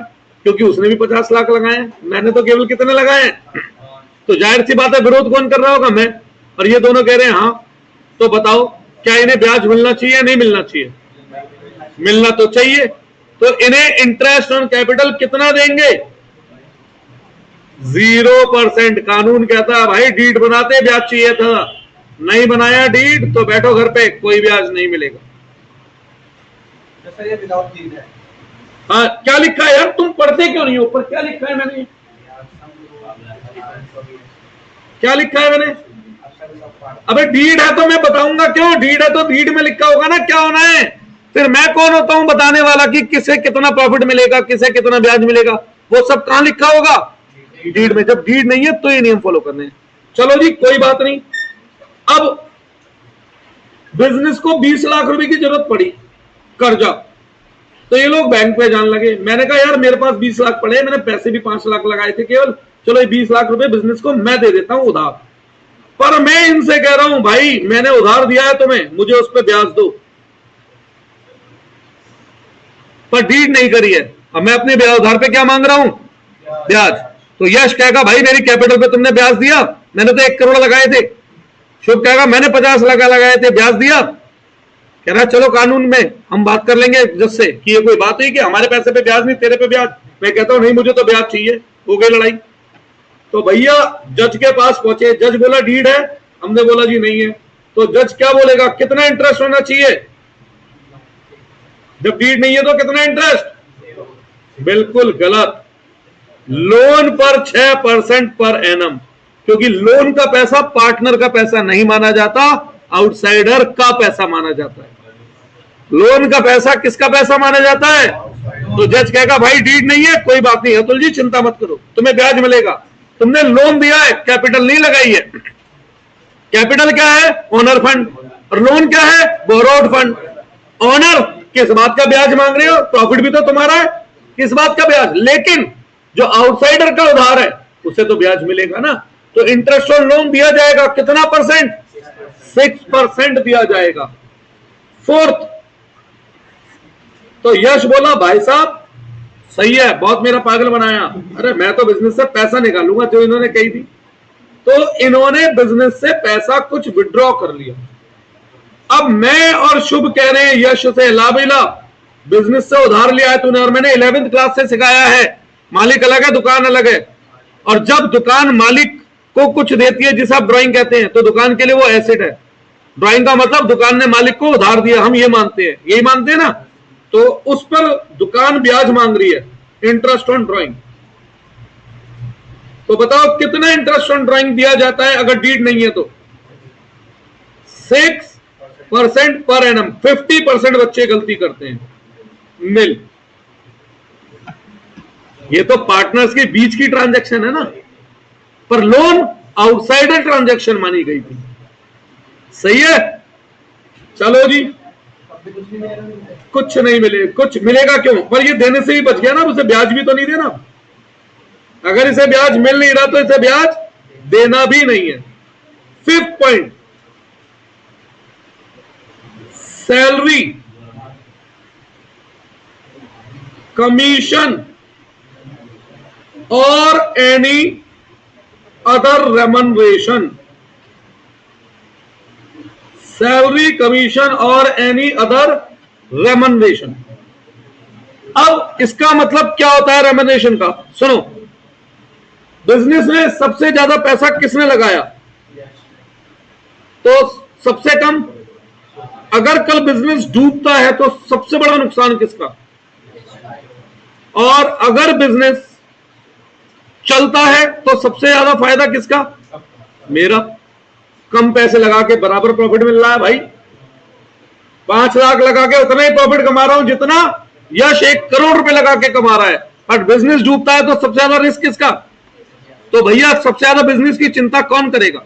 क्योंकि उसने भी 50 लाख लगाए हैं, मैंने तो केवल कितने लगाए हैं। तो जाहिर सी बात है विरोध कौन कर रहा होगा, मैं। और ये दोनों कह रहे हैं हाँ, तो बताओ क्या इन्हें ब्याज मिलना चाहिए या नहीं मिलना चाहिए? मिलना तो चाहिए। तो इन्हें इंटरेस्ट ऑन कैपिटल कितना देंगे? 0%। कानून कहता है भाई डीड बनाते ब्याज चाहिए था, नहीं बनाया डीड तो बैठो घर पे, कोई ब्याज नहीं मिलेगा। ये विदाउट डीड है। हाँ, क्या लिखा है यार, तुम पढ़ते क्यों नहीं? ऊपर क्या लिखा है मैंने, क्या लिखा है मैंने? अबे डीड है तो मैं बताऊंगा क्यों, डीड है तो डीड में लिखा होगा ना क्या होना है। फिर मैं कौन होता हूं बताने वाला कि किसे कितना प्रॉफिट मिलेगा, किसे कितना ब्याज मिलेगा? वो सब कहां लिखा होगा? डीड में। जब डीड नहीं है तो ये नियम फॉलो करने हैं। चलो जी, कोई बात नहीं। अब बिजनेस को 20 लाख रुपए की जरूरत पड़ी कर्जा, तो ये लोग बैंक पे जाने लगे। मैंने कहा यार मेरे पास 20 लाख पड़े, मैंने पैसे भी 5 लाख लगाए थे केवल, चलो ये 20 लाख रुपए बिजनेस को मैं दे देता हूं उधार। पर मैं इनसे कह रहा हूं भाई मैंने उधार दिया है तुम्हें, मुझे उस पर ब्याज दो, पर डीड नहीं करी है। अब मैं अपने उधार पे क्या मांग रहा हूं? ब्याज। तो यश कहेगा भाई मेरी कैपिटल पे तुमने ब्याज दिया, मैंने तो 1 करोड़ लगाए थे। शुभ कहेगा मैंने 50 लाख लगाए थे, ब्याज दिया। कह रहा चलो कानून में हम बात कर लेंगे जज से कि ये कोई बात हुई कि हमारे पैसे पे ब्याज नहीं तेरे पे ब्याज। मैं कहता हूं नहीं मुझे तो ब्याज चाहिए, हो गई लड़ाई। तो भैया जज के पास पहुंचे, जज बोला डीड है, हमने बोला जी नहीं है। तो जज क्या बोलेगा, कितना इंटरेस्ट होना चाहिए? जब डीड नहीं है तो कितना इंटरेस्ट? बिल्कुल गलत। लोन पर 6% पर एनम, क्योंकि लोन का पैसा पार्टनर का पैसा नहीं माना जाता, आउटसाइडर का पैसा माना जाता है। लोन का पैसा किसका पैसा माना जाता है? तो जज कहेगा भाई डीड नहीं है, कोई बात नहीं अतुल जी चिंता मत करो, तुम्हें ब्याज मिलेगा, तुमने लोन दिया है, कैपिटल नहीं लगाई है। कैपिटल क्या है? Owner fund. और लोन क्या है? Borrowed fund. ओनर किस बात का ब्याज मांग रहे हो? प्रॉफिट भी तो तुम्हारा है, किस बात का ब्याज? लेकिन जो आउटसाइडर का उधार है उसे तो ब्याज मिलेगा ना। तो इंटरेस्ट ऑन लोन दिया जाएगा कितना परसेंट? 6% दिया जाएगा। फोर्थ, तो यश बोला भाई साहब सही है, बहुत मेरा पागल बनाया, अरे मैं तो बिजनेस से पैसा निकालूंगा जो इन्होंने कही थी। तो इन्होंने बिजनेस से पैसा कुछ विड्रॉ कर लिया। अब मैं और शुभ कह रहे हैं यश से ला बिला बिजनेस से उधार लिया है तूने, और मैंने 11th क्लास से सिखाया है मालिक अलग है दुकान अलग है। और जब दुकान मालिक को कुछ देती है जिसे आप ड्राइंग कहते हैं, तो दुकान के लिए वो एसेट है। ड्राइंग का मतलब दुकान ने मालिक को उधार दिया, हम ये मानते हैं, यही मानते हैं ना। तो उस पर दुकान ब्याज मांग रही है, इंटरेस्ट ऑन ड्राइंग। तो बताओ कितना इंटरेस्ट ऑन ड्राइंग दिया जाता है अगर डीड नहीं है तो? 6% पर एनम। 50% बच्चे गलती करते हैं। मिल, ये तो पार्टनर्स के बीच की ट्रांजैक्शन है ना, पर लोन आउटसाइडर ट्रांजैक्शन मानी गई थी। सही है? चलो जी, कुछ नहीं मिले, कुछ मिलेगा क्यों? पर ये देने से ही बच गया ना, उसे ब्याज भी तो नहीं देना। अगर इसे ब्याज मिल नहीं रहा तो इसे ब्याज देना भी नहीं है। 5th पॉइंट, सैलरी, कमीशन और any other remuneration. Salary, commission और एनी अदर रेमनरेशन। अब इसका मतलब क्या होता है रेमनरेशन का? सुनो, बिजनेस में सबसे ज्यादा पैसा किसने लगाया? तो सबसे कम। अगर कल बिजनेस डूबता है तो सबसे बड़ा नुकसान किसका? और अगर बिजनेस चलता है तो सबसे ज्यादा फायदा किसका? मेरा। कम पैसे लगा के बराबर प्रॉफिट मिल रहा है भाई। 5 लाख लगा के उतना ही प्रॉफिट कमा रहा हूं जितना यश 1 करोड़ रुपए लगा के कमा रहा है। बट बिजनेस डूबता है तो सबसे ज्यादा रिस्क किसका? तो भैया सबसे ज्यादा बिजनेस की चिंता कौन करेगा?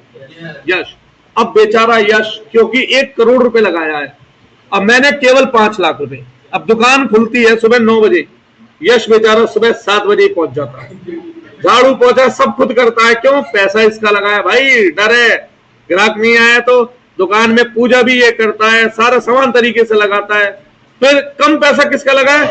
यश। अब बेचारा यश, क्योंकि 1 करोड़ रुपए लगाया है, अब मैंने केवल 5 लाख रुपए। अब दुकान खुलती है सुबह 9 बजे, यश बेचारा सुबह 7 बजे पहुंच जाता है, झाड़ू पोछा सब खुद करता है। क्यों? पैसा इसका लगाया भाई, डर है ग्राहक नहीं आया तो दुकान में पूजा भी ये करता है, सारा सामान तरीके से लगाता है। फिर कम पैसा किसका लगा है?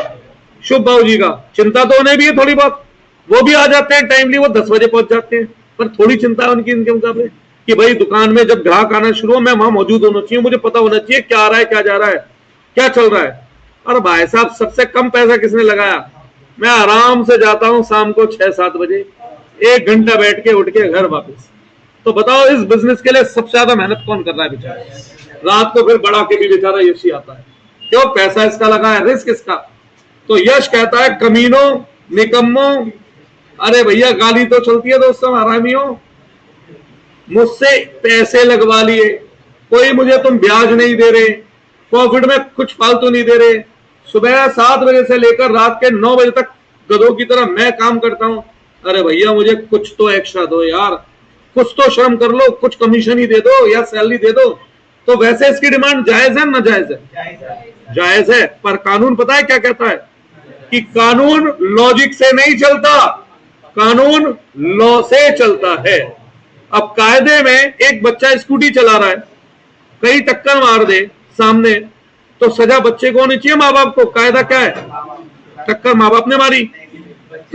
शुभ भाव जी का चिंता तो उन्हें भी है थोड़ी बहुत, वो भी आ जाते हैं टाइमली, वो 10 बजे पहुंच जाते हैं, पर थोड़ी चिंता है उनकी इनके मुकाबले कि भाई दुकान में जब ग्राहक आना शुरू हो मैं वहां मौजूद होना चाहिए, मुझे पता होना चाहिए क्या आ रहा है, क्या जा रहा है, क्या चल रहा है। और भाई साहब सबसे कम पैसा किसने लगाया, मैं आराम से जाता हूं शाम को 6-7 बजे, 1 घंटा बैठ के उठ के घर वापस। तो बताओ इस बिजनेस के लिए सबसे ज्यादा मेहनत कौन कर रहा है बेचारा, रात को फिर बढ़ा के भी बेचारा यश ही आता है, क्यों, पैसा इसका लगा है, रिस्क इसका। तो यश कहता है कमीनों, निकम्मो, अरे भैया गाली तो चलती है दोस्तों, हरामियों, मुझसे पैसे लगवा लिए, कोई मुझे तुम ब्याज नहीं दे रहे, प्रॉफिट में कुछ फालतू नहीं दे रहे, सुबह 7 बजे से लेकर रात के 9 बजे तक गधों की तरह मैं काम करता हूं, अरे भैया मुझे कुछ तो एक्स्ट्रा दो यार, कुछ तो शर्म कर लो, कुछ कमीशन ही दे दो या सैलरी दे दो। तो वैसे इसकी डिमांड जायज है ना जायज है, जायज है, पर कानून पता है क्या कहता है कि कानून लॉजिक से नहीं चलता, कानून लॉ से चलता है। अब कायदे में एक बच्चा स्कूटी चला रहा है, कहीं टक्कर मार दे सामने, तो सजा बच्चे को होनी चाहिए माँ बाप को, कायदा क्या है, टक्कर माँ बाप ने मारी,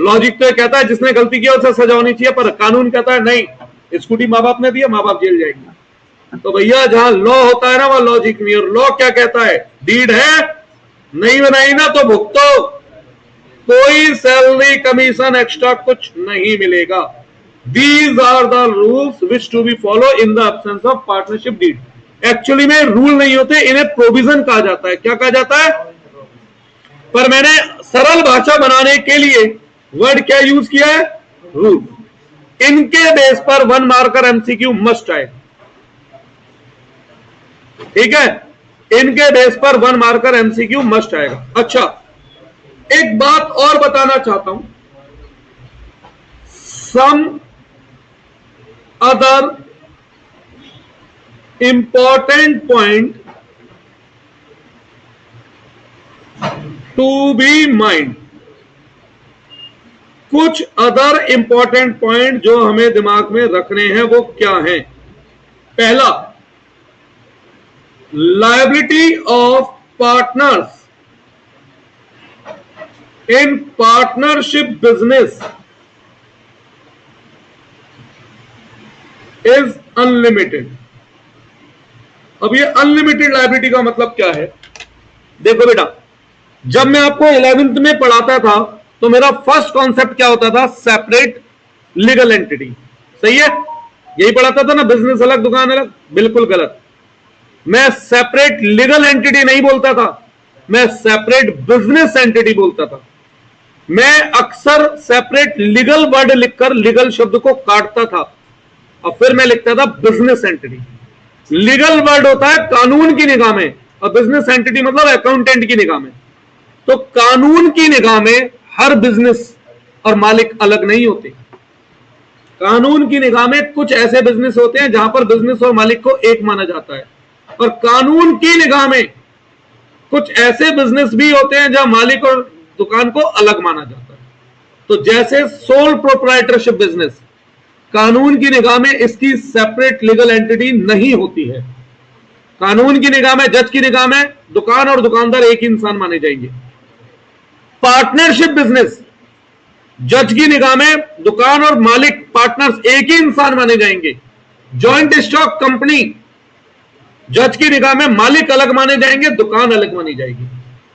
लॉजिक तो कहता है जिसने गलती किया उसे सजा होनी चाहिए, पर कानून कहता है नहीं, स्कूटी माँ बाप ने दिया, माँ बाप जेल जाएंगे। तो भैया जहां लॉ होता है ना वह लॉजिक नहीं, और लॉ क्या कहता है, डीड है नहीं बनाई ना तो भुगतो, कोई सैलरी कमीशन एक्स्ट्रा कुछ नहीं मिलेगा। These are the rules which to be followed in the absence of partnership deed. Actually में रूल नहीं होते, इन्हें प्रोविजन कहा जाता है। क्या कहा जाता है, पर मैंने सरल भाषा बनाने के लिए वर्ड क्या यूज किया है, रूल। इनके बेस पर 1 मार्कर एमसीक्यू मस्ट आएगा, ठीक है, इनके बेस पर 1 मार्कर एमसीक्यू मस्ट आएगा। अच्छा एक बात और बताना चाहता हूं, सम other important point to be mind, कुछ अदर इंपॉर्टेंट पॉइंट जो हमें दिमाग में रखने हैं वो क्या है। पहला, liability of partners in partnership business is unlimited. अब ये अनलिमिटेड लायबिलिटी का मतलब क्या है, देखो बेटा, जब मैं आपको 11th में पढ़ाता था तो मेरा फर्स्ट कॉन्सेप्ट क्या होता था, सेपरेट लीगल एंटिटी, सही है, यही पढ़ाता था ना, बिजनेस अलग दुकान अलग, बिल्कुल गलत। मैं सेपरेट लीगल एंटिटी नहीं बोलता था, मैं सेपरेट बिजनेस एंटिटी बोलता था। मैं अक्सर सेपरेट लीगल वर्ड लिखकर लीगल शब्द को काटता था और फिर मैं लिखता था बिजनेस एंटिटी। लीगल वर्ड होता है कानून की निगाह में, और बिजनेस एंटिटी मतलब अकाउंटेंट की निगाह में। तो कानून की निगाह में हर बिजनेस और मालिक अलग नहीं होते। कानून की निगाह में कुछ ऐसे बिजनेस होते हैं जहां पर बिजनेस और मालिक को एक माना जाता है, और कानून की निगाह में कुछ ऐसे बिजनेस भी होते हैं जहां मालिक और दुकान को अलग माना जाता है। तो जैसे सोल प्रोप्राइटरशिप बिजनेस, कानून की निगाह में इसकी सेपरेट लीगल एंटिटी नहीं होती है। कानून की निगाह में, जज की निगाह में दुकान और दुकानदार एक ही इंसान माने जाएंगे। पार्टनरशिप बिजनेस, जज की निगाह में दुकान और मालिक पार्टनर्स एक ही इंसान माने जाएंगे। जॉइंट स्टॉक कंपनी, जज की निगाह में मालिक अलग माने जाएंगे, दुकान अलग मानी जाएगी।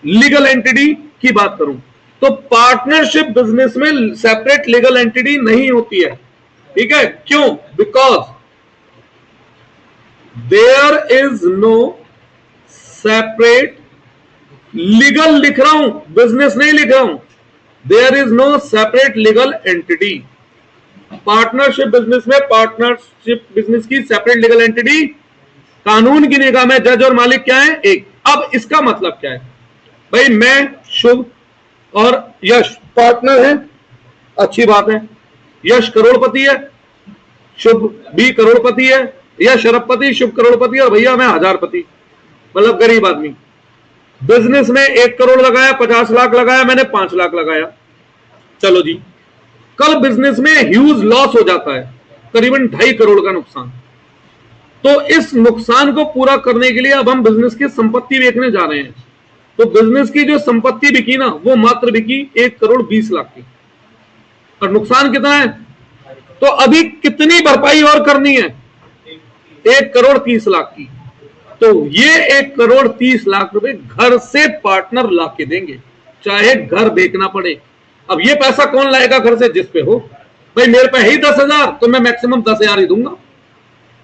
लीगल एंटिटी की बात करूं तो पार्टनरशिप बिजनेस में सेपरेट लीगल एंटिटी नहीं होती है, ठीक है, क्यों, because there is no separate, legal लिख रहा हूं, बिजनेस नहीं लिख रहा हूं, there is no separate legal entity. Partnership business में, पार्टनरशिप बिजनेस की सेपरेट लीगल एंटिटी, कानून की निगाह में जज और मालिक क्या है, एक। अब इसका मतलब क्या है, भाई मैं, शुभ और यश पार्टनर है, अच्छी बात है, यश करोड़पति है, शुभ भी करोड़पति है, यश अरबपति, शुभ करोड़पति, और भैया मैं हजारपति, मतलब गरीब आदमी। बिजनेस में 1 करोड़ लगाया, 50 लाख लगाया, मैंने 5 लाख लगाया, चलो जी, कल बिजनेस में ह्यूज लॉस हो जाता है, करीबन 2.5 करोड़ का नुकसान। तो इस नुकसान को पूरा करने के लिए अब हम बिजनेस की संपत्ति बेचने जा रहे हैं। तो बिजनेस की जो संपत्ति बिकी ना, वो मात्र बिकी 1,20,00,000 की, और नुकसान कितना है? तो अभी कितनी भरपाई और करनी है? 1,30,00,000 की। तो ये 1,30,00,000 रुपए घर से पार्टनर लाके देंगे, चाहे घर बेचना पड़े। अब ये पैसा कौन लाएगा घर से? जिस पे हो। भाई मेरे पे है ही 10,000, तो मैं मैक्सिमम 10,000 ही दूंगा।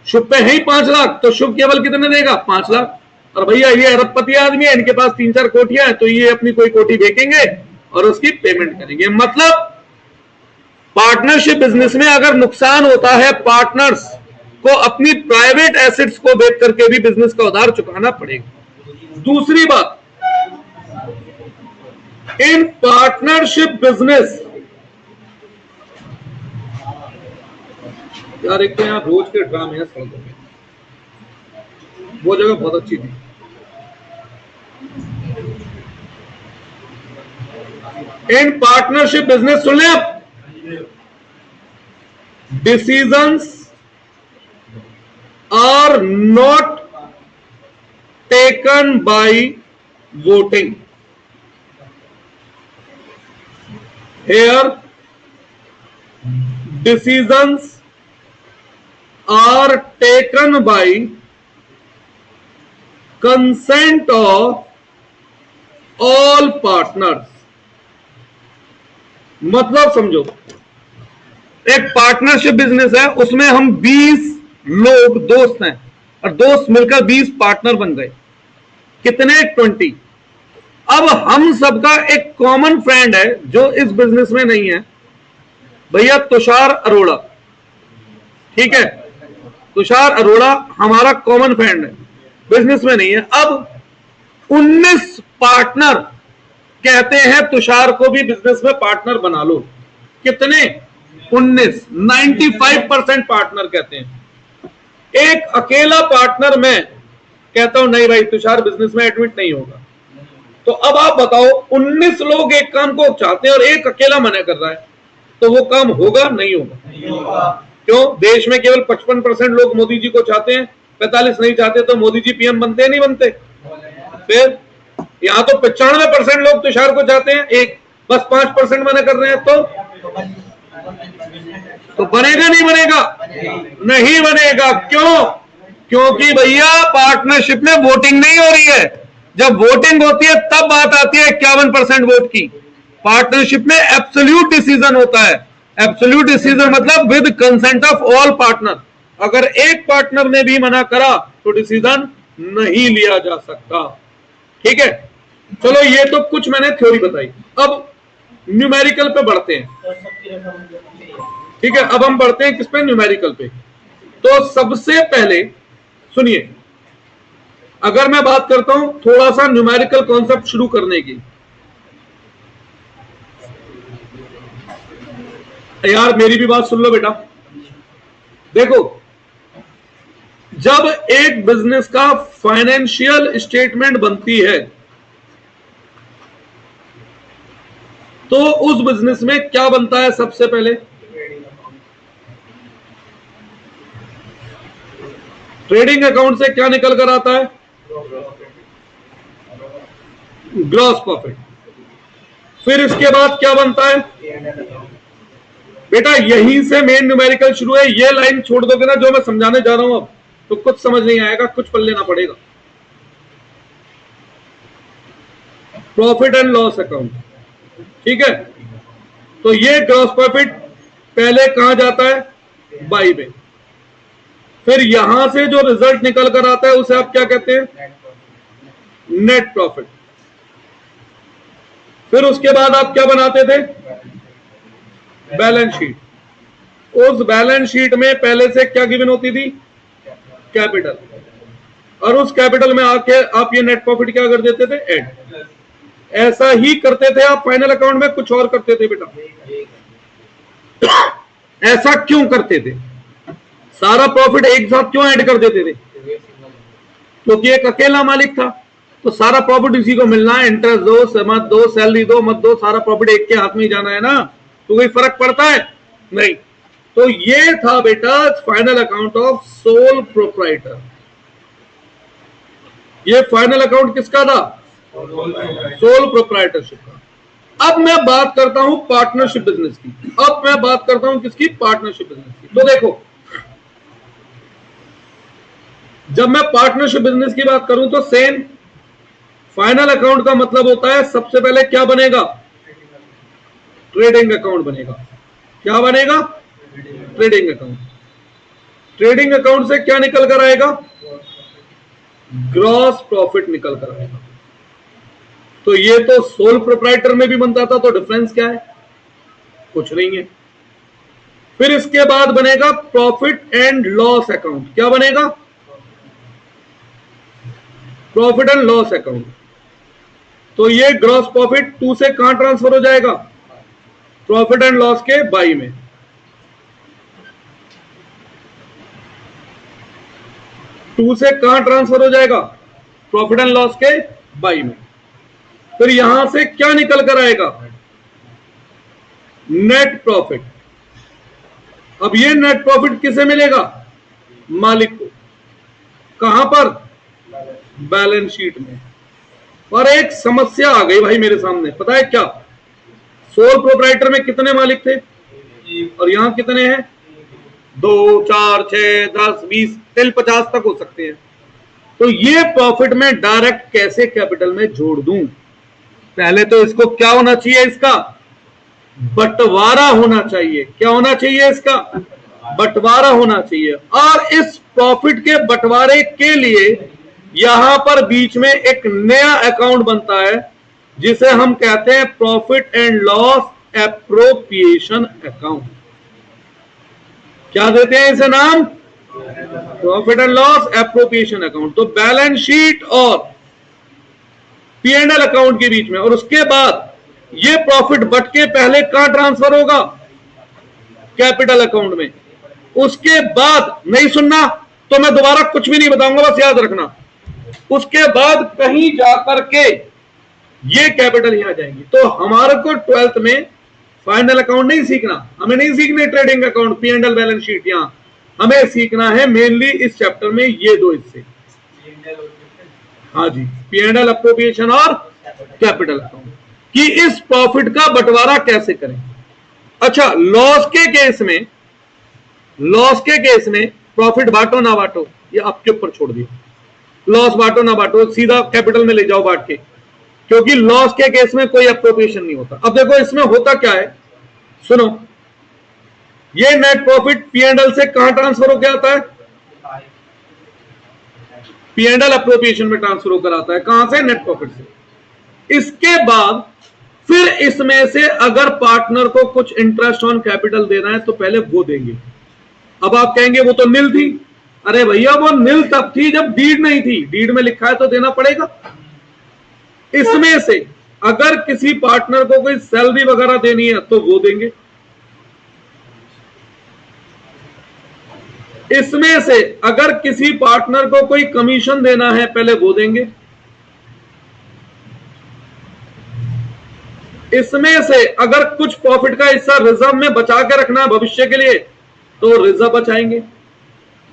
शुभ पे है ही 5 लाख, तो शुभ केवल कितने देगा? 5 लाख। और भैया ये अरबपति आदमी है, इनके पास 3-4 कोठियां हैं, तो ये अपनी कोई कोठी बेचेंगे और उसकी पेमेंट करेंगे। मतलब पार्टनरशिप बिजनेस में अगर नुकसान होता है, पार्टनर्स को अपनी प्राइवेट एसेट्स को बेच करके भी बिजनेस का उधार चुकाना पड़ेगा। दूसरी बात, इन पार्टनरशिप बिजनेस, यार एक तो यहाँ रोज के ड्रामे हैं सड़कों पे, वो जगह बहुत अच्छी थी। इन पार्टनरशिप बिजनेस, सुन लें आप, decisions are not taken by voting. Here decisions are taken by consent of all partners। मतलब समझो, एक पार्टनरशिप बिजनेस है, उसमें हम 20 लोग दोस्त हैं, और दोस्त मिलकर 20 पार्टनर बन गए। कितने? 20। अब हम सबका एक कॉमन फ्रेंड है जो इस बिजनेस में नहीं है, भैया तुषार अरोड़ा। ठीक है, तुषार अरोड़ा हमारा कॉमन फ्रेंड है, बिजनेस में नहीं है। अब 19 पार्टनर कहते हैं तुषार को भी बिजनेस में पार्टनर बना लो। कितने? 19। 95% पार्टनर कहते हैं। एक अकेला पार्टनर मैं कहता हूं नहीं भाई, तुषार बिजनेस में एडमिट नहीं होगा। तो अब आप बताओ, 19 लोग एक काम को चाहते हैं और एक अकेला मना कर रहा है, तो वो काम होगा? नहीं होगा। क्यों? देश में केवल 55% लोग मोदी जी को चाहते हैं, 45 नहीं चाहते, तो मोदी जी पीएम बनते हैं नहीं बनते? फिर यहां तो 95% लोग तुषार को चाहते हैं, एक बस 5% मना कर रहे हैं, तो बनेगा नहीं बनेगा? नहीं बनेगा। क्यों? क्योंकि भैया पार्टनरशिप में वोटिंग नहीं हो रही है। जब वोटिंग होती है तब बात आती है 51% वोट की। पार्टनरशिप में एब्सोल्यूट डिसीजन होता है। एब्सोल्यूट डिसीजन मतलब with consent of all partner. अगर एक पार्टनर ने भी मना करा तो डिसीजन नहीं लिया जा सकता। ठीक है, चलो ये तो कुछ मैंने थ्योरी बताई। अब न्यूमेरिकल पे बढ़ते हैं। ठीक है, अब हम बढ़ते हैं किस पे? न्यूमेरिकल पे। तो सबसे पहले सुनिए, अगर मैं बात करता हूं थोड़ा सा न्यूमेरिकल कॉन्सेप्ट शुरू करने की, यार मेरी भी बात सुन लो बेटा। देखो, जब एक बिजनेस का फाइनेंशियल स्टेटमेंट बनती है तो उस बिजनेस में क्या बनता है? सबसे पहले ट्रेडिंग अकाउंट से क्या निकल कर आता है? Gross profit. फिर इसके बाद क्या बनता है बेटा? यहीं से मेन न्यूमेरिकल शुरू है। ये लाइन छोड़ दोगे ना जो मैं समझाने जा रहा हूं अब, तो कुछ समझ नहीं आएगा, कुछ पढ़ लेना पड़ेगा। Profit and loss account. ठीक है, तो ये ग्रॉस प्रॉफिट पहले कहां जाता है? बाई में। फिर यहां से जो रिजल्ट निकल कर आता है उसे आप क्या कहते हैं? Net profit. फिर उसके बाद आप क्या बनाते थे? Balance sheet. उस बैलेंस शीट में पहले से क्या गिवन होती थी? कैपिटल। और उस कैपिटल में आके आप ये नेट प्रॉफिट क्या कर देते थे? ऐड। ऐसा ही करते थे आप फाइनल अकाउंट में? कुछ और करते थे बेटा? ऐसा क्यों करते थे? सारा प्रॉफिट एक साथ क्यों ऐड कर देते थे? क्योंकि एक अकेला मालिक था, तो सारा प्रॉफिट इसी को मिलना है। इंटरेस्ट दो मत दो, सैलरी दो मत दो, सारा प्रॉफिट एक के हाथ में ही जाना है ना, तो कोई फर्क पड़ता है? नहीं। तो ये था बेटा final account of sole proprietor. ये फाइनल अकाउंट किसका था? सोल प्रोप्राइटरशिप का। अब मैं बात करता हूं पार्टनरशिप बिजनेस की। अब मैं बात करता हूं किसकी? पार्टनरशिप बिजनेस की। तो देखो, जब मैं पार्टनरशिप बिजनेस की बात करूं तो सेम फाइनल अकाउंट का मतलब होता है सबसे पहले क्या बनेगा? ट्रेडिंग अकाउंट बनेगा। क्या बनेगा? Trading account. ट्रेडिंग अकाउंट से क्या निकल कर आएगा? ग्रॉस प्रॉफिट निकल कर आएगा। तो ये तो सोल प्रोप्राइटर में भी बनता था, तो डिफरेंस क्या है? कुछ नहीं है। फिर इसके बाद बनेगा प्रॉफिट एंड लॉस अकाउंट। क्या बनेगा? Profit and loss account. तो ये ग्रॉस प्रॉफिट 2 से कहां ट्रांसफर हो जाएगा? प्रॉफिट एंड लॉस के बाई में। टू से कहां ट्रांसफर हो जाएगा? प्रॉफिट एंड लॉस के बाई में। फिर यहां से क्या निकल कर आएगा? Net profit. अब ये नेट प्रॉफिट किसे मिलेगा? मालिक को। कहां पर? बैलेंस शीट में। और एक समस्या आ गई भाई मेरे सामने, पता है क्या? सोल प्रोप्राइटर में कितने मालिक थे और यहां कितने हैं? 2, 4, 6, 10, 20 टिल 50 तक हो सकते हैं। तो ये प्रॉफिट में डायरेक्ट कैसे कैपिटल में जोड़ दूं? पहले तो इसको क्या होना चाहिए? इसका बंटवारा होना चाहिए। क्या होना चाहिए? इसका बंटवारा होना चाहिए। और इस प्रॉफिट के बंटवारे के लिए यहां पर बीच में एक नया अकाउंट बनता है जिसे हम कहते हैं profit and loss appropriation account. क्या देते हैं इसे नाम? Profit and loss appropriation account. तो बैलेंस शीट और P&L अकाउंट के बीच में, और उसके बाद ये प्रॉफिट बट के पहले कहां ट्रांसफर होगा? कैपिटल अकाउंट में। उसके बाद नहीं सुनना तो मैं दोबारा कुछ भी नहीं बताऊंगा, बस याद रखना। उसके बाद कहीं जाकर के ये कैपिटल यहां जाएंगी। तो हमारे को 12th में फाइनल अकाउंट नहीं सीखना, हमें नहीं सीखने trading account, P&L balance sheet. यहां हमें सीखना है मेनली इस चैप्टर में ये दो हिस्से। हाँ जी, P&L अप्रोप्रिएशन और कैपिटल अकाउंट कि इस प्रॉफिट का बंटवारा कैसे करें। अच्छा, लॉस के केस में प्रॉफिट बांटो ना बांटो ये आपके ऊपर छोड़ दिया। लॉस बांटो ना बांटो, सीधा कैपिटल में ले जाओ बांट के, क्योंकि लॉस के केस में कोई अप्रोप्रिएशन नहीं होता। अब देखो इसमें होता क्या है, सुनो। ये नेट प्रॉफिट P&L से कहां ट्रांसफर होकर आता है? P&L अप्रोप्रिएशन में ट्रांसफर होकर आता है। कहां से? नेट प्रॉफिट से। इसके बाद फिर इसमें से अगर पार्टनर को कुछ इंटरेस्ट ऑन कैपिटल देना है तो पहले वो देंगे। अब आप कहेंगे वो तो नील थी। अरे भैया, वो नील तब थी जब डीड नहीं थी। डीड में लिखा है तो देना पड़ेगा। इसमें से अगर किसी पार्टनर को कोई सैलरी वगैरह देनी है तो वो देंगे। इसमें से अगर किसी पार्टनर को कोई कमीशन देना है पहले वो देंगे। इसमें से अगर कुछ प्रॉफिट का हिस्सा रिजर्व में बचा के रखना है भविष्य के लिए तो रिजर्व बचाएंगे।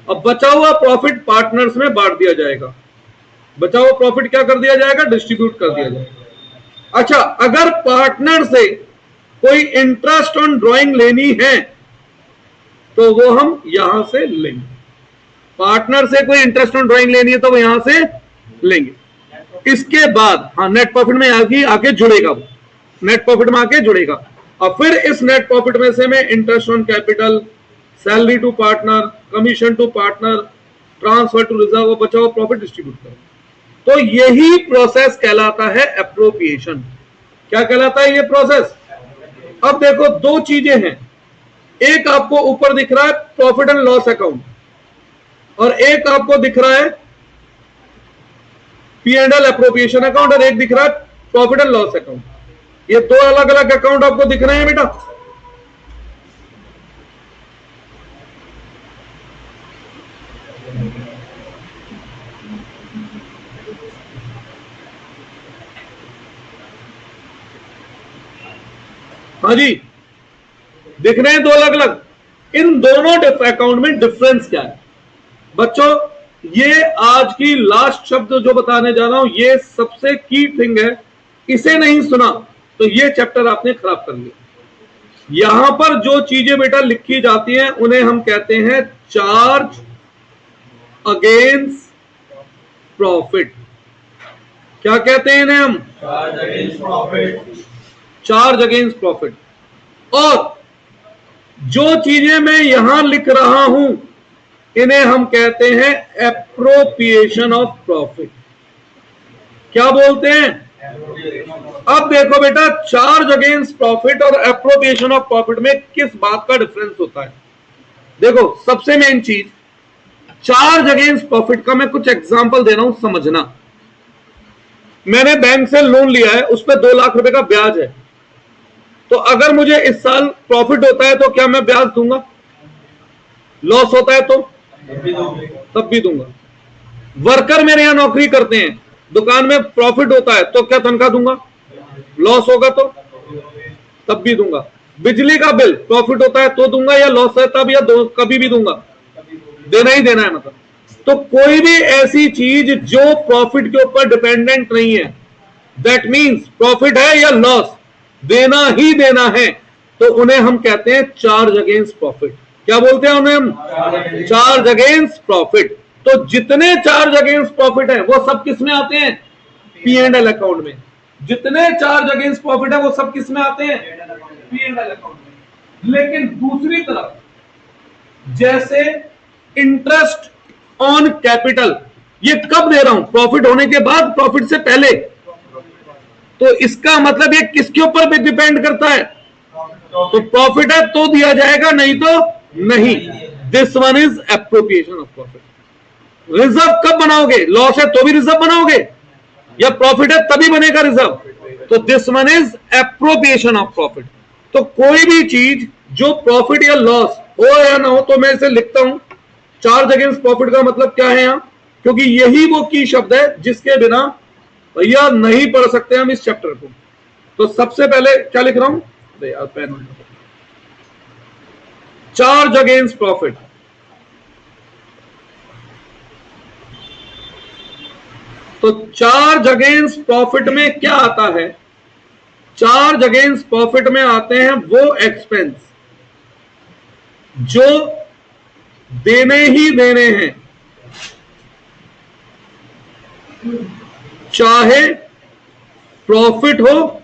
अब बचा हुआ प्रॉफिट पार्टनर्स में बांट दिया जाएगा। बचा हुआ प्रॉफिट क्या कर दिया जाएगा? डिस्ट्रीब्यूट कर दिया जाएगा। अच्छा, अगर पार्टनर से कोई इंटरेस्ट ऑन ड्राइंग लेनी है तो वो हम यहां से लेंगे। पार्टनर से कोई इंटरेस्ट ऑन ड्राइंग लेनी है तो वो यहां से लेंगे। इसके बाद हाँ, नेट प्रॉफिट में आके जुड़ेगा। वो नेट प्रॉफिट में आके जुड़ेगा। और फिर इस नेट प्रॉफिट में से मैं interest on capital, salary to partner, commission to partner, transfer to reserve और बचा हुआ प्रॉफिट डिस्ट्रीब्यूट करो। तो यही प्रोसेस कहलाता है एप्रोप्रिएशन। क्या कहलाता है ये प्रोसेस? अब देखो दो चीजें हैं, एक आपको ऊपर दिख रहा है प्रॉफिट एंड लॉस अकाउंट और एक आपको दिख रहा है P&L एप्रोप्रिएशन अकाउंट और एक दिख रहा है प्रॉफिट एंड लॉस अकाउंट। ये दो अलग अलग अकाउंट आपको दिख रहे हैं बेटा। हाँ जी, दिख रहे हैं दो अलग अलग। इन दोनों अकाउंट में डिफरेंस क्या है बच्चों? ये आज की लास्ट शब्द जो बताने जा रहा हूं, ये सबसे की थिंग है। इसे नहीं सुना तो ये चैप्टर आपने खराब कर लिया। यहां पर जो चीजें बेटा लिखी जाती हैं उन्हें हम कहते हैं चार्ज अगेंस्ट प्रॉफिट। क्या कहते हैं इन्हें हम? Charge against profit. Charge against profit. और जो चीजें मैं यहां लिख रहा हूं इन्हें हम कहते हैं एप्रोप्रिएशन ऑफ प्रॉफिट। क्या बोलते हैं? अब देखो बेटा, चार्ज अगेंस्ट प्रॉफिट और एप्रोप्रिएशन ऑफ प्रॉफिट में किस बात का डिफरेंस होता है। देखो, सबसे मेन चीज, चार्ज अगेंस्ट प्रॉफिट का मैं कुछ एग्जांपल दे रहा हूं, समझना। मैंने बैंक से लोन लिया है, उस पर 2 लाख रुपए का ब्याज है। तो अगर मुझे इस साल प्रॉफिट होता है तो क्या मैं ब्याज दूंगा? लॉस होता है तो तब भी दूंगा। वर्कर मेरे यहां नौकरी करते हैं, दुकान में प्रॉफिट होता है तो क्या तनख्वाह दूंगा? लॉस होगा तो तब भी दूंगा। बिजली का बिल प्रॉफिट होता है तो दूंगा, या लॉस है तब, या कभी भी दूंगा? देना ही देना है। मतलब तो कोई भी ऐसी चीज जो प्रॉफिट के ऊपर डिपेंडेंट नहीं है, दैट मींस प्रॉफिट है या लॉस, देना ही देना है, तो उन्हें हम कहते हैं चार्ज अगेंस्ट प्रॉफिट। क्या बोलते हैं उन्हें हम? Charge against profit. तो जितने चार्ज अगेंस्ट प्रॉफिट है वो सब किस में आते हैं? P&L अकाउंट में। जितने चार्ज अगेंस्ट प्रॉफिट है वो सब किस में आते हैं? P&L अकाउंट में। लेकिन दूसरी तरफ, जैसे इंटरेस्ट ऑन कैपिटल, ये कब दे रहा हूं? प्रॉफिट होने के बाद, प्रॉफिट से पहले। तो इसका मतलब ये किसके ऊपर भी डिपेंड करता है? तो प्रॉफिट है तो दिया जाएगा, नहीं तो नहीं। This one is appropriation of profit. Reserve कब बनाओगे? लॉस है तो भी रिजर्व बनाओगे, या प्रॉफिट है तभी बनेगा रिजर्व? तो this one is appropriation of profit. तो कोई भी चीज जो प्रॉफिट या लॉस हो या ना हो, तो मैं इसे लिखता हूं चार्ज अगेंस्ट प्रॉफिट। का मतलब क्या है यहां? क्योंकि यही वो की शब्द है जिसके बिना भैया नहीं पढ़ सकते हम इस चैप्टर को। तो सबसे पहले क्या लिख रहा हूं? पेन। Charge against profit. तो चार्ज अगेंस्ट प्रॉफिट में क्या आता है? चार्ज अगेंस्ट प्रॉफिट में आते हैं वो एक्सपेंस जो देने ही देने हैं, चाहे प्रॉफिट हो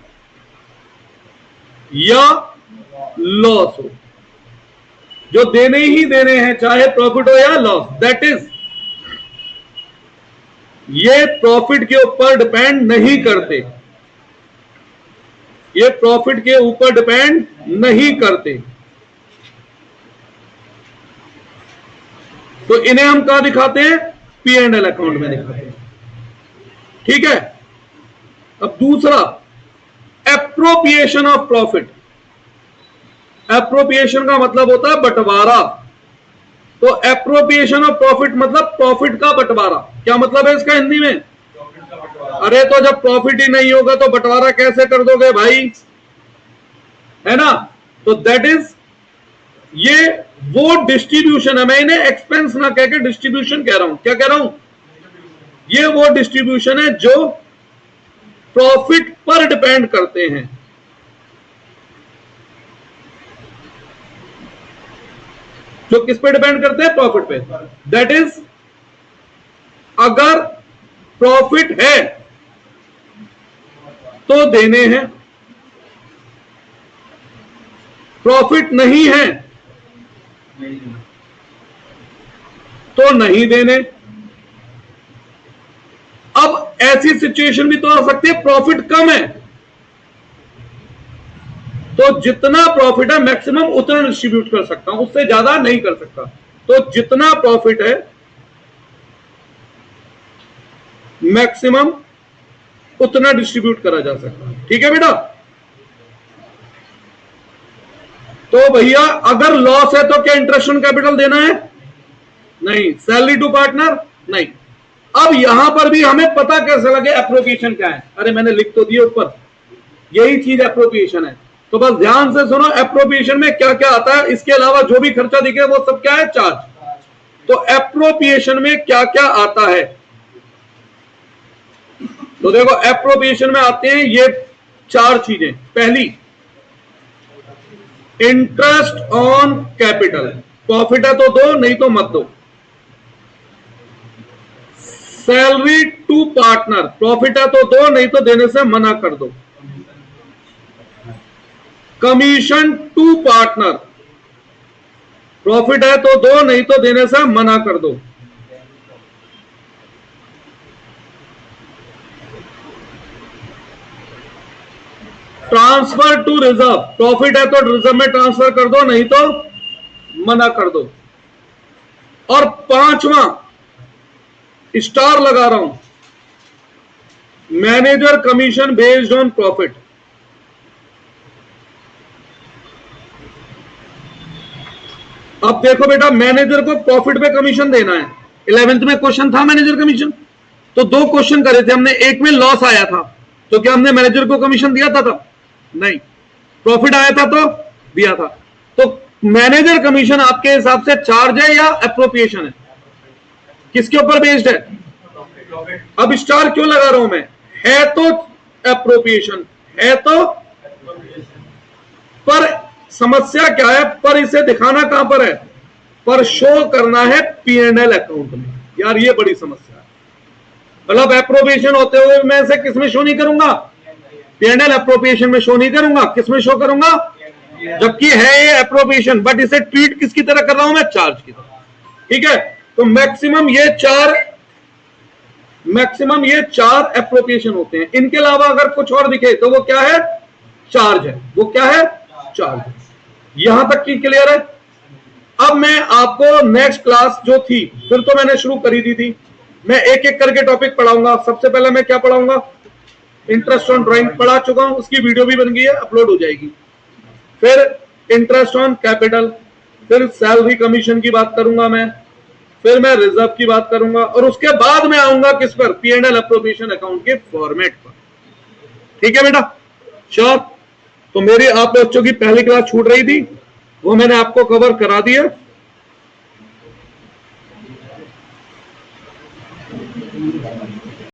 या लॉस हो। जो देने ही देने हैं, चाहे प्रॉफिट हो या लॉस, दैट इज, ये प्रॉफिट के ऊपर डिपेंड नहीं करते। ये प्रॉफिट के ऊपर डिपेंड नहीं करते। तो इन्हें हम कहां दिखाते हैं? P&L अकाउंट में दिखाते हैं। ठीक है। अब दूसरा, एप्रोप्रिएशन ऑफ प्रॉफिट। एप्रोप्रिएशन का मतलब होता है बंटवारा। तो एप्रोप्रिएशन ऑफ प्रॉफिट मतलब प्रॉफिट का बंटवारा। क्या मतलब है इसका हिंदी में? अरे तो जब प्रॉफिट ही नहीं होगा तो बंटवारा कैसे कर दोगे भाई? है ना? तो दैट इज, ये वो डिस्ट्रीब्यूशन है। मैं इन्हें एक्सपेंस ना कह के डिस्ट्रीब्यूशन कह रहा हूं। क्या कह रहा हूं? ये वो डिस्ट्रीब्यूशन है जो प्रॉफिट पर डिपेंड करते हैं। जो किस पे डिपेंड करते हैं? प्रॉफिट पे। दैट इज, अगर प्रॉफिट है तो देने हैं, प्रॉफिट नहीं है तो नहीं देने। अब ऐसी सिचुएशन भी तो आ सकती है, प्रॉफिट कम है तो जितना प्रॉफिट है मैक्सिमम उतना डिस्ट्रीब्यूट कर सकता हूं, उससे ज्यादा नहीं कर सकता। तो जितना प्रॉफिट है मैक्सिमम उतना डिस्ट्रीब्यूट करा जा सकता है। ठीक है बेटा? तो भैया अगर लॉस है तो क्या इंटरेस्ट ऑन कैपिटल देना है? नहीं। Salary to partner? नहीं। अब यहां पर भी हमें पता कैसे लगे एप्रोप्रिएशन क्या है? अरे मैंने लिख तो दिया ऊपर, यही चीज एप्रोप्रिएशन है। तो बस ध्यान से सुनो, एप्रोप्रिएशन में क्या क्या आता है, इसके अलावा जो भी खर्चा दिखे वो सब क्या है? चार्ज। तो एप्रोप्रिएशन में क्या क्या आता है? तो देखो एप्रोप्रिएशन में आते हैं ये 4 चीजें। पहली, इंटरेस्ट ऑन कैपिटल। प्रॉफिट है तो दो, नहीं तो मत दो। Salary to partner. प्रॉफिट है तो दो, नहीं तो देने से मना कर दो। Commission to partner. प्रॉफिट है तो दो, नहीं तो देने से मना कर दो। Transfer to reserve. प्रॉफिट है तो रिजर्व में ट्रांसफर कर दो, नहीं तो मना कर दो। और 5वां स्टार लगा रहा हूं, manager commission based on profit. अब देखो बेटा, मैनेजर को प्रॉफिट पे कमीशन देना है। 11th में क्वेश्चन था मैनेजर कमीशन, तो 2 क्वेश्चन करे थे हमने। एक में लॉस आया था, तो क्या हमने मैनेजर को कमीशन दिया था तब? नहीं। प्रॉफिट आया था तो दिया था। तो मैनेजर कमीशन आपके हिसाब से चार्ज है या एप्रोप्रिएशन है? किसके ऊपर बेस्ड है? अब स्टार क्यों लगा रहा हूं मैं? है तो एप्रोप्रिएशन, है तो। पर समस्या क्या है? पर इसे दिखाना कहां पर है? पर शो करना है P&L अकाउंट में। यार ये बड़ी समस्या है। मतलब एप्रोप्रिएशन होते हुए मैं इसे किसमें शो नहीं करूंगा? P&L एप्रोप्रिएशन में शो नहीं करूंगा। किसमें शो करूंगा? जबकि है ये एप्रोप्रिएशन, बट इसे ट्रीट किसकी तरह कर रहा हूं मैं? चार्ज की तरह। ठीक है, तो मैक्सिमम ये चार एप्रोप्रिएशन होते हैं। इनके अलावा अगर कुछ और दिखे तो वो क्या है? चार्ज है। वो क्या है? चार्ज है। यहां तक की क्लियर है? अब मैं आपको नेक्स्ट क्लास जो थी, फिर तो मैंने शुरू करी दी थी, मैं एक एक करके टॉपिक पढ़ाऊंगा। सबसे पहले मैं क्या पढ़ाऊंगा? इंटरेस्ट ऑन ड्राइंग पढ़ा चुका हूं, उसकी वीडियो भी बन गई है, अपलोड हो जाएगी। फिर इंटरेस्ट ऑन कैपिटल, फिर सैलरी कमीशन की बात करूंगा मैं, फिर मैं रिजर्व की बात करूंगा, और उसके बाद मैं आऊंगा किस पर? P&L एप्रोप्रिएशन अकाउंट के फॉर्मेट पर। ठीक है बेटा? श्योर? तो मेरी आप बच्चों की पहली क्लास छूट रही थी, वो मैंने आपको कवर करा दिया।